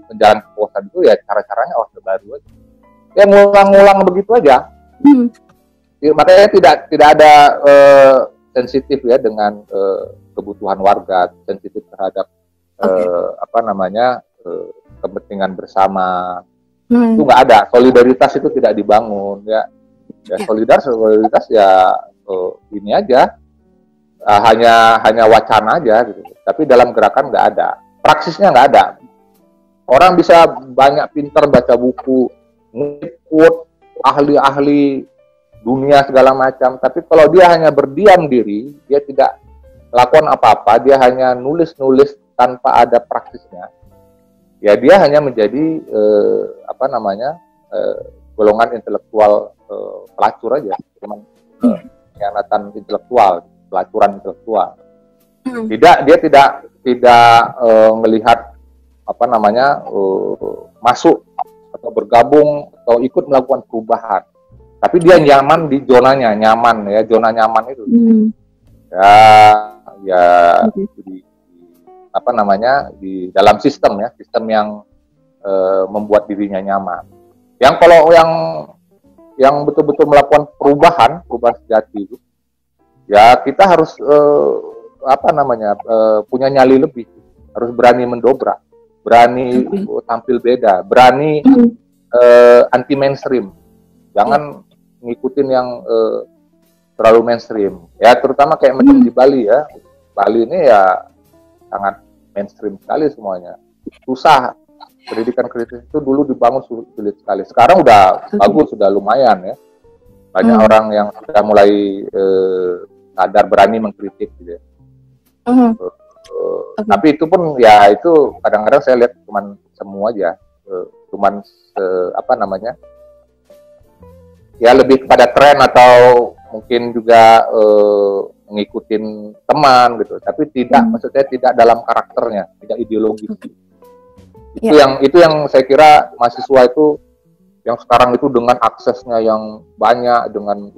menjalankan kekuasaan itu, ya cara-caranya Orde Baru aja. Ya ngulang-ngulang begitu aja. Makanya tidak ada sensitif ya dengan kebutuhan warga, sensitif terhadap kepentingan bersama. Itu nggak ada, solidaritas itu tidak dibangun ya. Solidaritas ya ini aja, hanya wacana aja gitu. Tapi dalam gerakan nggak ada, praksisnya nggak ada. Orang bisa banyak pintar baca buku, ngikut ahli-ahli dunia segala macam, tapi kalau dia hanya berdiam diri, dia tidak lakukan apa-apa, dia hanya nulis-nulis tanpa ada praksisnya, ya dia hanya menjadi golongan intelektual pelacur aja, cuman pengkhianatan intelektual, pelacuran intelektual. Dia tidak melihat masuk atau bergabung atau ikut melakukan perubahan, tapi dia nyaman di zonanya, zona nyaman itu. Di dalam sistem yang membuat dirinya nyaman. Yang kalau yang betul-betul melakukan perubahan sejati itu, ya kita harus punya nyali lebih, harus berani mendobrak, berani tampil beda, berani anti mainstream, jangan ngikutin yang terlalu mainstream. Ya terutama kayak macam di Bali ya, Bali ini ya sangat mainstream sekali semuanya. Susah, pendidikan kritis itu dulu dibangun sulit sekali. Sekarang udah bagus, sudah lumayan ya. Banyak orang yang sudah mulai sadar, berani mengkritik gitu ya. Tapi itu pun ya itu kadang-kadang saya lihat cuman semu aja, ya lebih kepada tren atau mungkin juga ngikutin teman gitu, tapi maksudnya tidak dalam karakternya, tidak ideologis. Itu yang saya kira mahasiswa itu yang sekarang itu dengan aksesnya yang banyak, dengan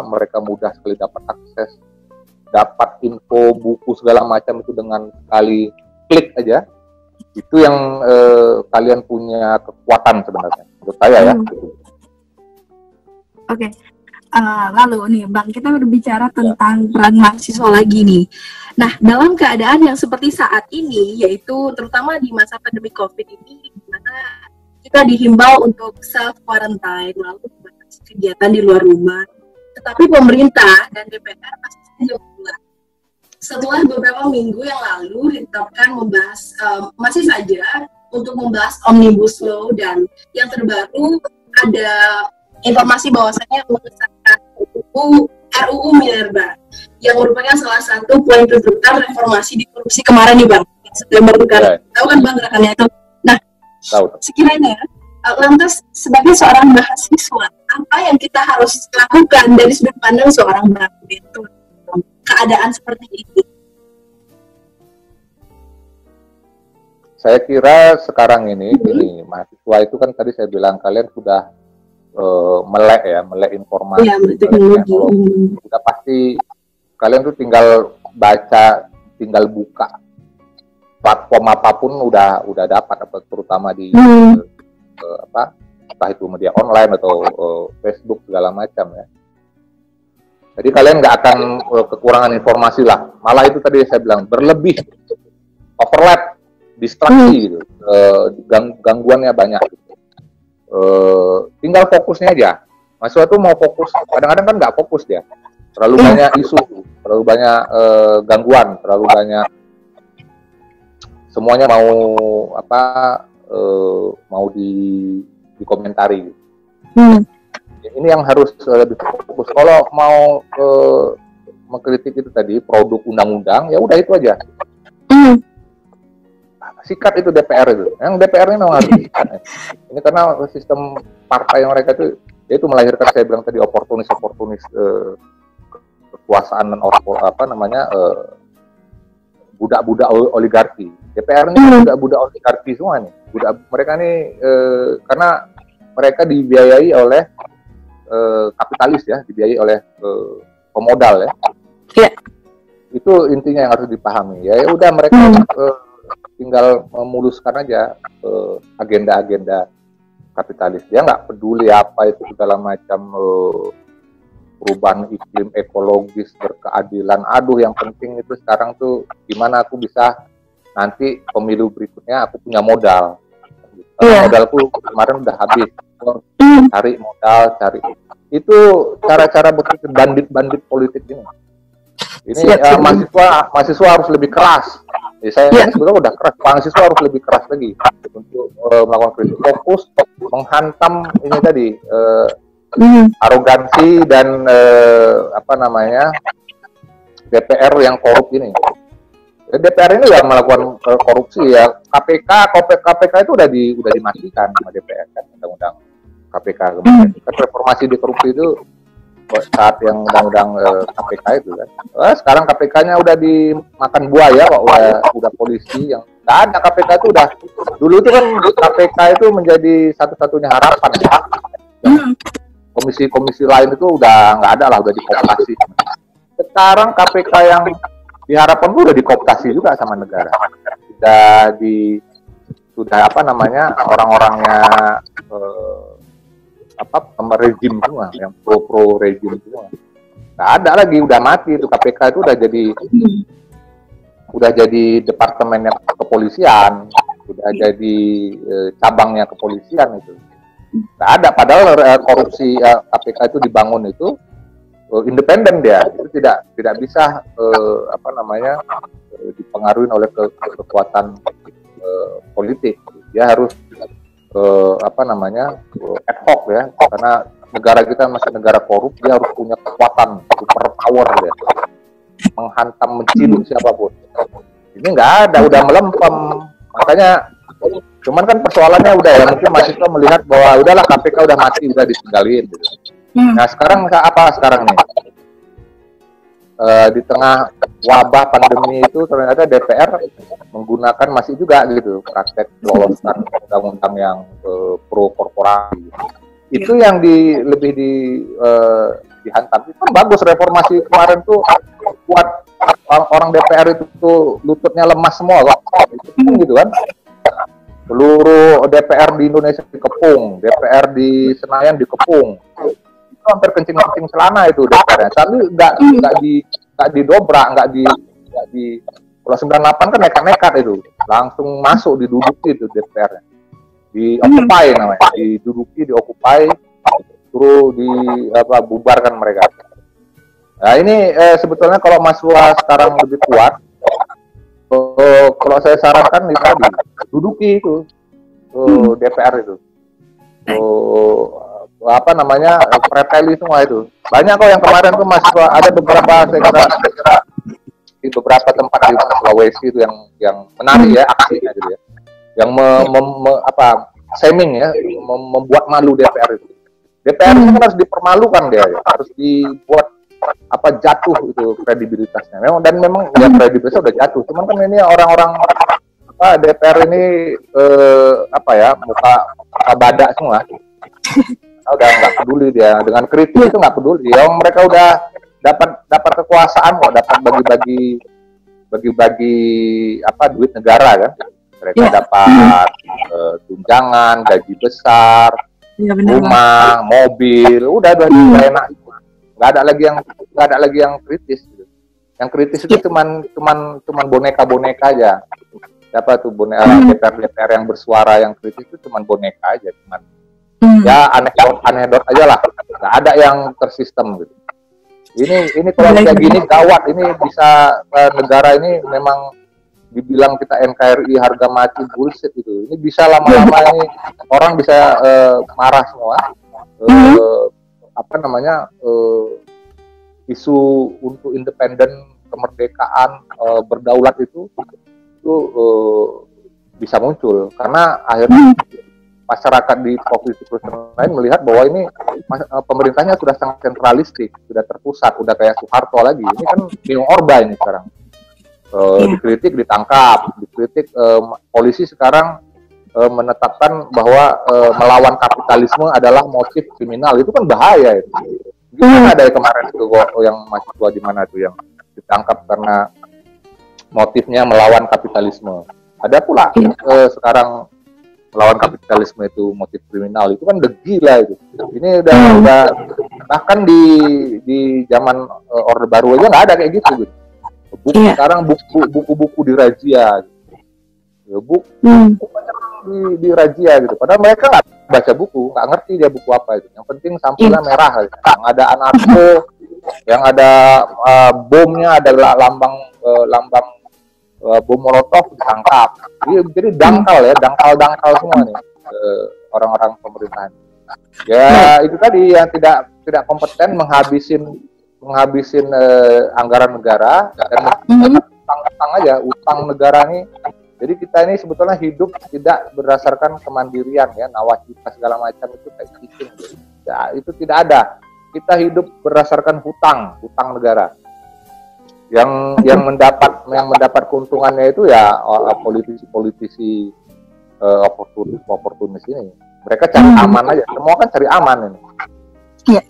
mereka mudah sekali dapat akses, dapat info, buku segala macam itu dengan sekali klik aja. Itu yang kalian punya kekuatan sebenarnya, menurut saya ya. Oke. Lalu nih Bang, kita berbicara tentang peran mahasiswa lagi nih. Nah, dalam keadaan yang seperti saat ini, yaitu terutama di masa pandemi COVID ini, di mana kita dihimbau untuk self-quarantine, lalu membatasi kegiatan di luar rumah. Tetapi pemerintah dan DPR masih saja membuat. Setelah beberapa minggu yang lalu ditetapkan masih saja untuk membahas Omnibus Law, dan yang terbaru ada informasi bahwasannya mengesahkan RUU Minerba yang merupakan salah satu poin tuntutan reformasi di korupsi kemarin nih Bang, yang sudah bertukar. Tahu kan Bang gerakannya itu? Nah, sekiranya lantas sebagai seorang mahasiswa, apa yang kita harus lakukan dari sudut pandang seorang Bang itu keadaan seperti ini? Saya kira sekarang ini mahasiswa itu kan tadi saya bilang kalian sudah melek informasi, sudah pasti kalian tuh tinggal baca, tinggal buka platform apapun udah dapat, terutama di entah itu media online atau Facebook segala macam ya. Jadi kalian nggak akan kekurangan informasi lah, malah itu tadi saya bilang berlebih, overlap, distraksi gitu, gangguannya banyak. Tinggal fokusnya aja. Mahasiswa tuh mau fokus, kadang-kadang kan nggak fokus dia. Terlalu banyak isu, terlalu banyak gangguan, terlalu banyak semuanya mau dikomentari. Ini yang harus lebih fokus. Kalau mau mengkritik itu tadi produk undang-undang, ya udah itu aja. Sikat itu DPR itu. Yang DPR ini memang harus disikat. Ini karena sistem partai yang mereka itu, yaitu melahirkan, saya bilang tadi, oportunis kekuasaan dan budak-budak oligarki. DPR ini budak-budak oligarki semua nih. Mereka ini karena mereka dibiayai oleh kapitalis ya, dibiayai oleh pemodal ya. Itu intinya yang harus dipahami. Ya udah mereka tinggal memuluskan aja agenda-agenda kapitalis. Dia nggak peduli apa itu segala macam perubahan iklim, ekologis, berkeadilan. Aduh, yang penting itu sekarang tuh gimana aku bisa nanti pemilu berikutnya aku punya modal. Modalku kemarin udah habis, cari modal, cari itu cara-cara berpikir bandit-bandit politik ini. Ini mahasiswa harus lebih keras. Saya ini sebetulnya udah keras, mahasiswa harus lebih keras lagi untuk melakukan kritik, fokus menghantam ini tadi arogansi dan DPR yang korup ini. DPR ini ya melakukan korupsi ya. KPK itu udah dimatikan sama DPR kan, undang-undang KPK kemarin. Kan reformasi di korupsi itu saat yang undang-undang KPK itu kan. Sekarang KPK-nya udah dimakan buaya kok, udah polisi yang nggak ada. KPK itu udah dulu itu kan KPK itu menjadi satu-satunya harapan ya. Komisi-komisi lain itu udah nggak ada lah, udah dikooptasi. Sekarang KPK yang diharapkan itu udah dikooptasi juga sama negara. Sudah orang-orangnya rejim semua, yang pro rejim semua. Nggak ada lagi, udah mati itu KPK itu udah jadi departemennya kepolisian, udah jadi cabangnya kepolisian itu. Nggak ada, padahal korupsi KPK itu dibangun itu independen dia, itu tidak bisa dipengaruhi oleh kekuatan politik. Dia harus ad hoc ya, karena negara kita masih negara korup, dia harus punya kekuatan super power ya, menghantam, menciduk siapapun. Ini nggak ada, udah melempem. Makanya cuman kan persoalannya udah ya, mungkin mahasiswa melihat bahwa udahlah KPK udah mati, udah ditinggalin gitu. Nah sekarang apa sekarang nih? Di tengah wabah pandemi itu ternyata DPR menggunakan masih juga gitu praktek loloskan undang-undang yang pro korporasi. Itu yang lebih dihantam. Itu kan bagus, reformasi kemarin tuh buat orang DPR itu tuh lututnya lemas semua kok. Itu gitu kan. Seluruh DPR di Indonesia dikepung, DPR di Senayan dikepung. Hampir kencing-kencing celana itu DPR-nya. Tapi nggak didobrak, nggak di kalau 98 kan nekat-nekat itu, langsung masuk diduduki itu DPR-nya, di-occupy namanya, di-occupy, suruh bubarkan mereka. Nah ini sebetulnya kalau mahasiswa sekarang lebih kuat, kalau saya sarankan nih tadi, duduki itu DPR itu. Preteli semua itu. Banyak kok yang kemarin tuh mahasiswa, ada beberapa saya kira di beberapa tempat di Sulawesi itu yang menarik ya aksinya gitu ya. Yang shaming ya, membuat malu DPR itu. DPR itu kan harus dipermalukan dia, ya. Harus dibuat jatuh itu kredibilitasnya. Memang ya kredibilitasnya udah jatuh. Cuman kan ini orang-orang DPR ini muka badak semua. Udah nggak peduli dia dengan kritik, itu nggak peduli. Mereka udah dapat kekuasaan kok, dapat bagi-bagi duit negara kan. Mereka dapat tunjangan, gaji besar, rumah, mobil, udah enak. Nggak ada lagi yang kritis. Gitu. Yang kritis itu cuman boneka-boneka aja. Siapa tuh DPR yang bersuara yang kritis itu cuman boneka aja, ya anekdot aja lah, nggak ada yang tersistem gitu. Ini kalau kayak gini gawat, ini bisa negara ini memang dibilang kita NKRI harga mati, bullshit gitu. Ini bisa lama-lama ini orang bisa marah semua. Isu untuk independen, kemerdekaan, berdaulat itu bisa muncul karena akhirnya masyarakat di provinsi lain melihat bahwa ini pemerintahnya sudah sangat sentralistik, sudah terpusat, udah kayak Soeharto lagi. Ini kan Neo Orba ini sekarang. Dikritik, ditangkap, dikritik. Polisi sekarang menetapkan bahwa melawan kapitalisme adalah motif kriminal. Itu kan bahaya itu. Gimana ada kemarin itu yang mahasiswa di mana tuh yang ditangkap karena motifnya melawan kapitalisme. Ada pula sekarang melawan kapitalisme itu motif kriminal, itu kan udah gila itu. Ini udah bahkan di zaman Orde Baru aja nggak ada kayak gitu. Sekarang buku-buku dirazia. Ya, buku di razia gitu. Padahal mereka nggak baca buku, nggak ngerti dia buku apa itu. Yang penting sampulnya merah, gitu. Yang ada anarko, yang ada bomnya, ada lambang bom molotov ditangkap. Jadi dangkal ya, dangkal semua nih orang-orang pemerintahan. Ya itu tadi yang tidak kompeten menghabisin anggaran negara dan utang aja, utang negara nih. Jadi kita ini sebetulnya hidup tidak berdasarkan kemandirian ya, nawacita segala macam itu kayak gitu. Ya, itu tidak ada. Kita hidup berdasarkan hutang negara. Yang mendapat keuntungannya itu ya politisi oportunis ini. Mereka cari aman aja. Semua kan cari aman ini. Iya.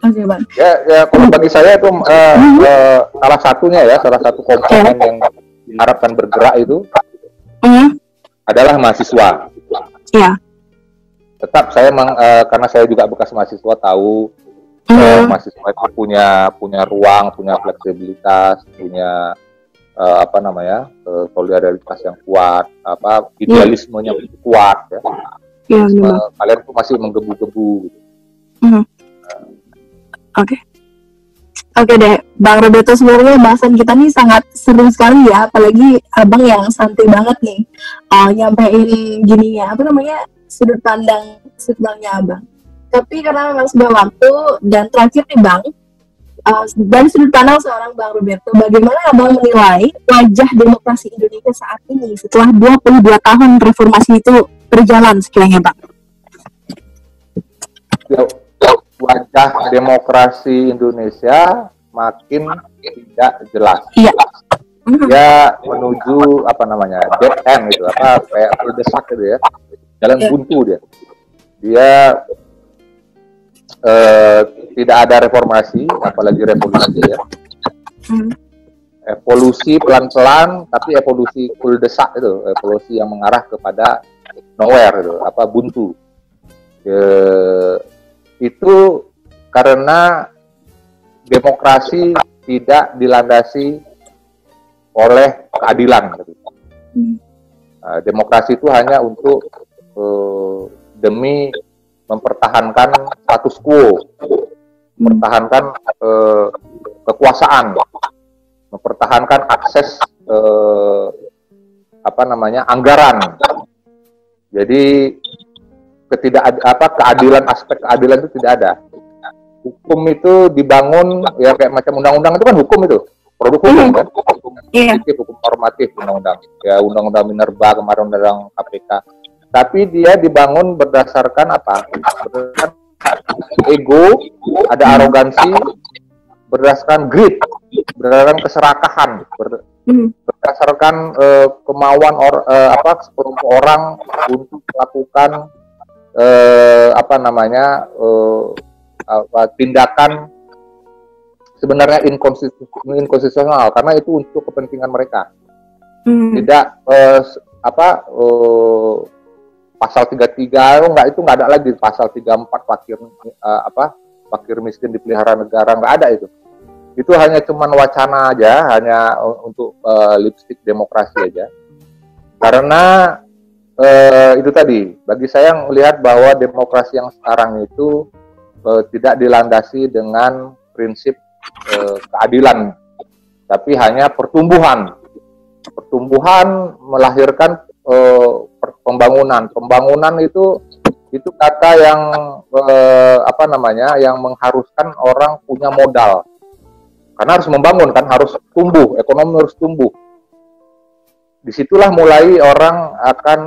Oke, Bang. Ya kalau bagi saya itu salah satu komponen yang diharapkan bergerak itu adalah mahasiswa. Iya. Tetap saya karena saya juga bekas mahasiswa tahu mahasiswa itu punya ruang, punya fleksibilitas, punya solidaritas yang kuat, idealismenya kuat ya. Kalian tuh masih menggebu-gebu gitu. Oke deh, Bang Roberto, sebenarnya bahasan kita nih sangat seru sekali ya, apalagi abang yang santai banget nih, nyampein gini ya, sudut pandangnya abang. Tapi karena memang sudah waktu, dan terakhir nih Bang, dari sudut pandang seorang Bang Roberto, bagaimana abang menilai wajah demokrasi Indonesia saat ini setelah 22 tahun reformasi itu berjalan sekiranya Bang? Wajah demokrasi Indonesia makin tidak jelas. Iya. Dia menuju dead end gitu, kayak berdesak gitu ya, jalan buntu dia. Dia tidak ada reformasi, apalagi revolusi ya. Evolusi pelan-pelan, tapi evolusi kuldesak itu, evolusi yang mengarah kepada nowhere gitu, buntu. Itu karena demokrasi tidak dilandasi oleh keadilan. Demokrasi itu hanya untuk demi mempertahankan status quo, mempertahankan kekuasaan, mempertahankan akses anggaran. Jadi keadilan, aspek keadilan itu tidak ada. Hukum itu dibangun ya kayak macam undang-undang itu kan hukum itu, produk hukum kan, hukum positif, hukum normatif, undang-undang. Ya undang-undang Minerba kemarin, undang KPK. Tapi dia dibangun berdasarkan berdasarkan ego, ada arogansi, berdasarkan greed, berdasarkan keserakahan, berdasarkan kemauan sekelompok orang untuk melakukan tindakan sebenarnya inkonstitusional karena itu untuk kepentingan mereka. Tidak pasal 33 itu nggak ada lagi, pasal 34 fakir miskin dipelihara negara, nggak ada itu. Itu hanya cuman wacana aja, hanya untuk lipstick demokrasi aja. Karena itu tadi, bagi saya melihat bahwa demokrasi yang sekarang itu tidak dilandasi dengan prinsip keadilan, tapi hanya pertumbuhan. Pertumbuhan melahirkan pembangunan. Pembangunan itu kata yang yang mengharuskan orang punya modal. Karena harus membangun kan, harus tumbuh, ekonomi harus tumbuh. Disitulah mulai orang akan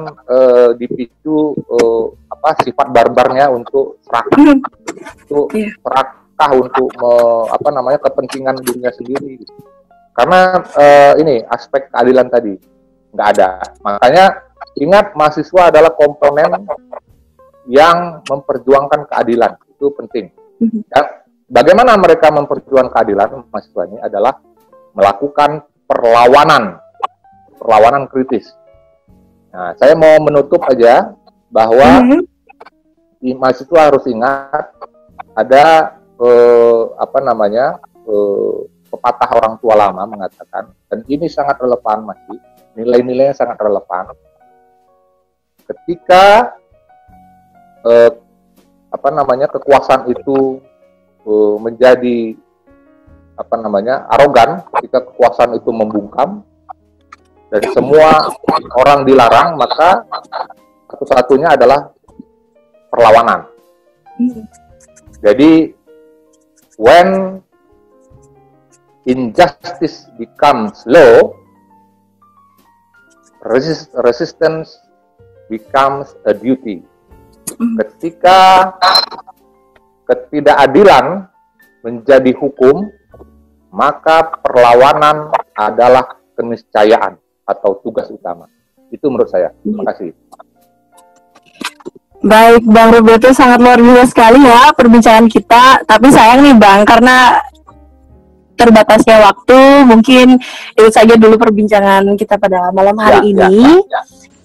dipicu sifat barbarnya untuk serakah, untuk kepentingan dirinya sendiri. Karena ini aspek keadilan tadi nggak ada. Makanya ingat, mahasiswa adalah komponen yang memperjuangkan keadilan, itu penting. Dan bagaimana mereka memperjuangkan keadilan? Mahasiswa ini adalah melakukan perlawanan kritis. Nah, saya mau menutup aja bahwa mahasiswa harus ingat ada pepatah orang tua lama mengatakan, dan ini sangat relevan masih, nilai-nilainya sangat relevan. Ketika kekuasaan itu menjadi arogan, ketika kekuasaan itu membungkam dan semua orang dilarang, maka satu-satunya adalah perlawanan. Jadi when injustice becomes law, resistance becomes a duty. Ketika ketidakadilan menjadi hukum, maka perlawanan adalah keniscayaan atau tugas utama. Itu menurut saya. Terima kasih. Baik, Bang Roberto, sangat luar biasa sekali ya perbincangan kita. Tapi sayang nih Bang, karena terbatasnya waktu, mungkin itu saja dulu perbincangan kita pada malam hari ini.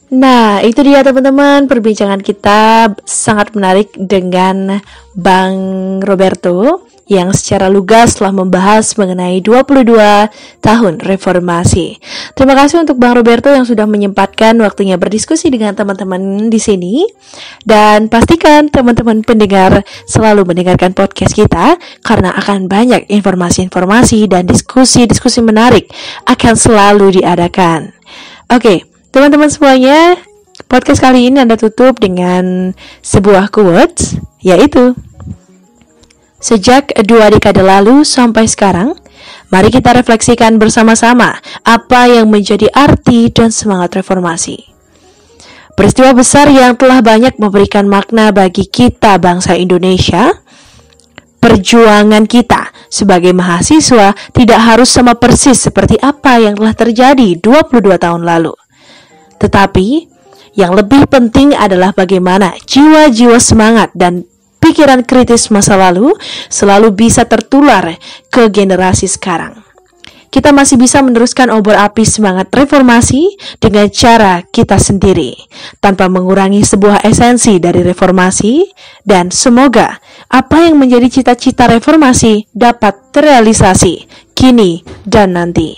Nah, itu dia teman-teman, perbincangan kita sangat menarik dengan Bang Roberto yang secara lugas telah membahas mengenai 22 tahun reformasi. Terima kasih untuk Bang Roberto yang sudah menyempatkan waktunya berdiskusi dengan teman-teman di sini. Dan pastikan teman-teman pendengar selalu mendengarkan podcast kita karena akan banyak informasi-informasi dan diskusi-diskusi menarik akan selalu diadakan. Oke, teman-teman semuanya, podcast kali ini Anda tutup dengan sebuah quotes, yaitu sejak 2 dekade lalu sampai sekarang, mari kita refleksikan bersama-sama apa yang menjadi arti dan semangat reformasi. Peristiwa besar yang telah banyak memberikan makna bagi kita bangsa Indonesia. Perjuangan kita sebagai mahasiswa tidak harus sama persis seperti apa yang telah terjadi 22 tahun lalu. Tetapi, yang lebih penting adalah bagaimana jiwa-jiwa semangat dan pikiran kritis masa lalu selalu bisa tertular ke generasi sekarang. Kita masih bisa meneruskan obor api semangat reformasi dengan cara kita sendiri, tanpa mengurangi sebuah esensi dari reformasi, dan semoga apa yang menjadi cita-cita reformasi dapat terrealisasi kini dan nanti.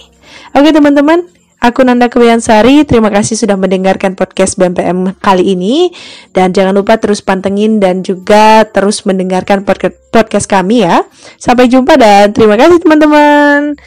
Oke teman-teman, aku Nanda Kebayansari, terima kasih sudah mendengarkan podcast BMPM kali ini. Dan jangan lupa terus pantengin dan juga terus mendengarkan podcast kami ya. Sampai jumpa dan terima kasih teman-teman.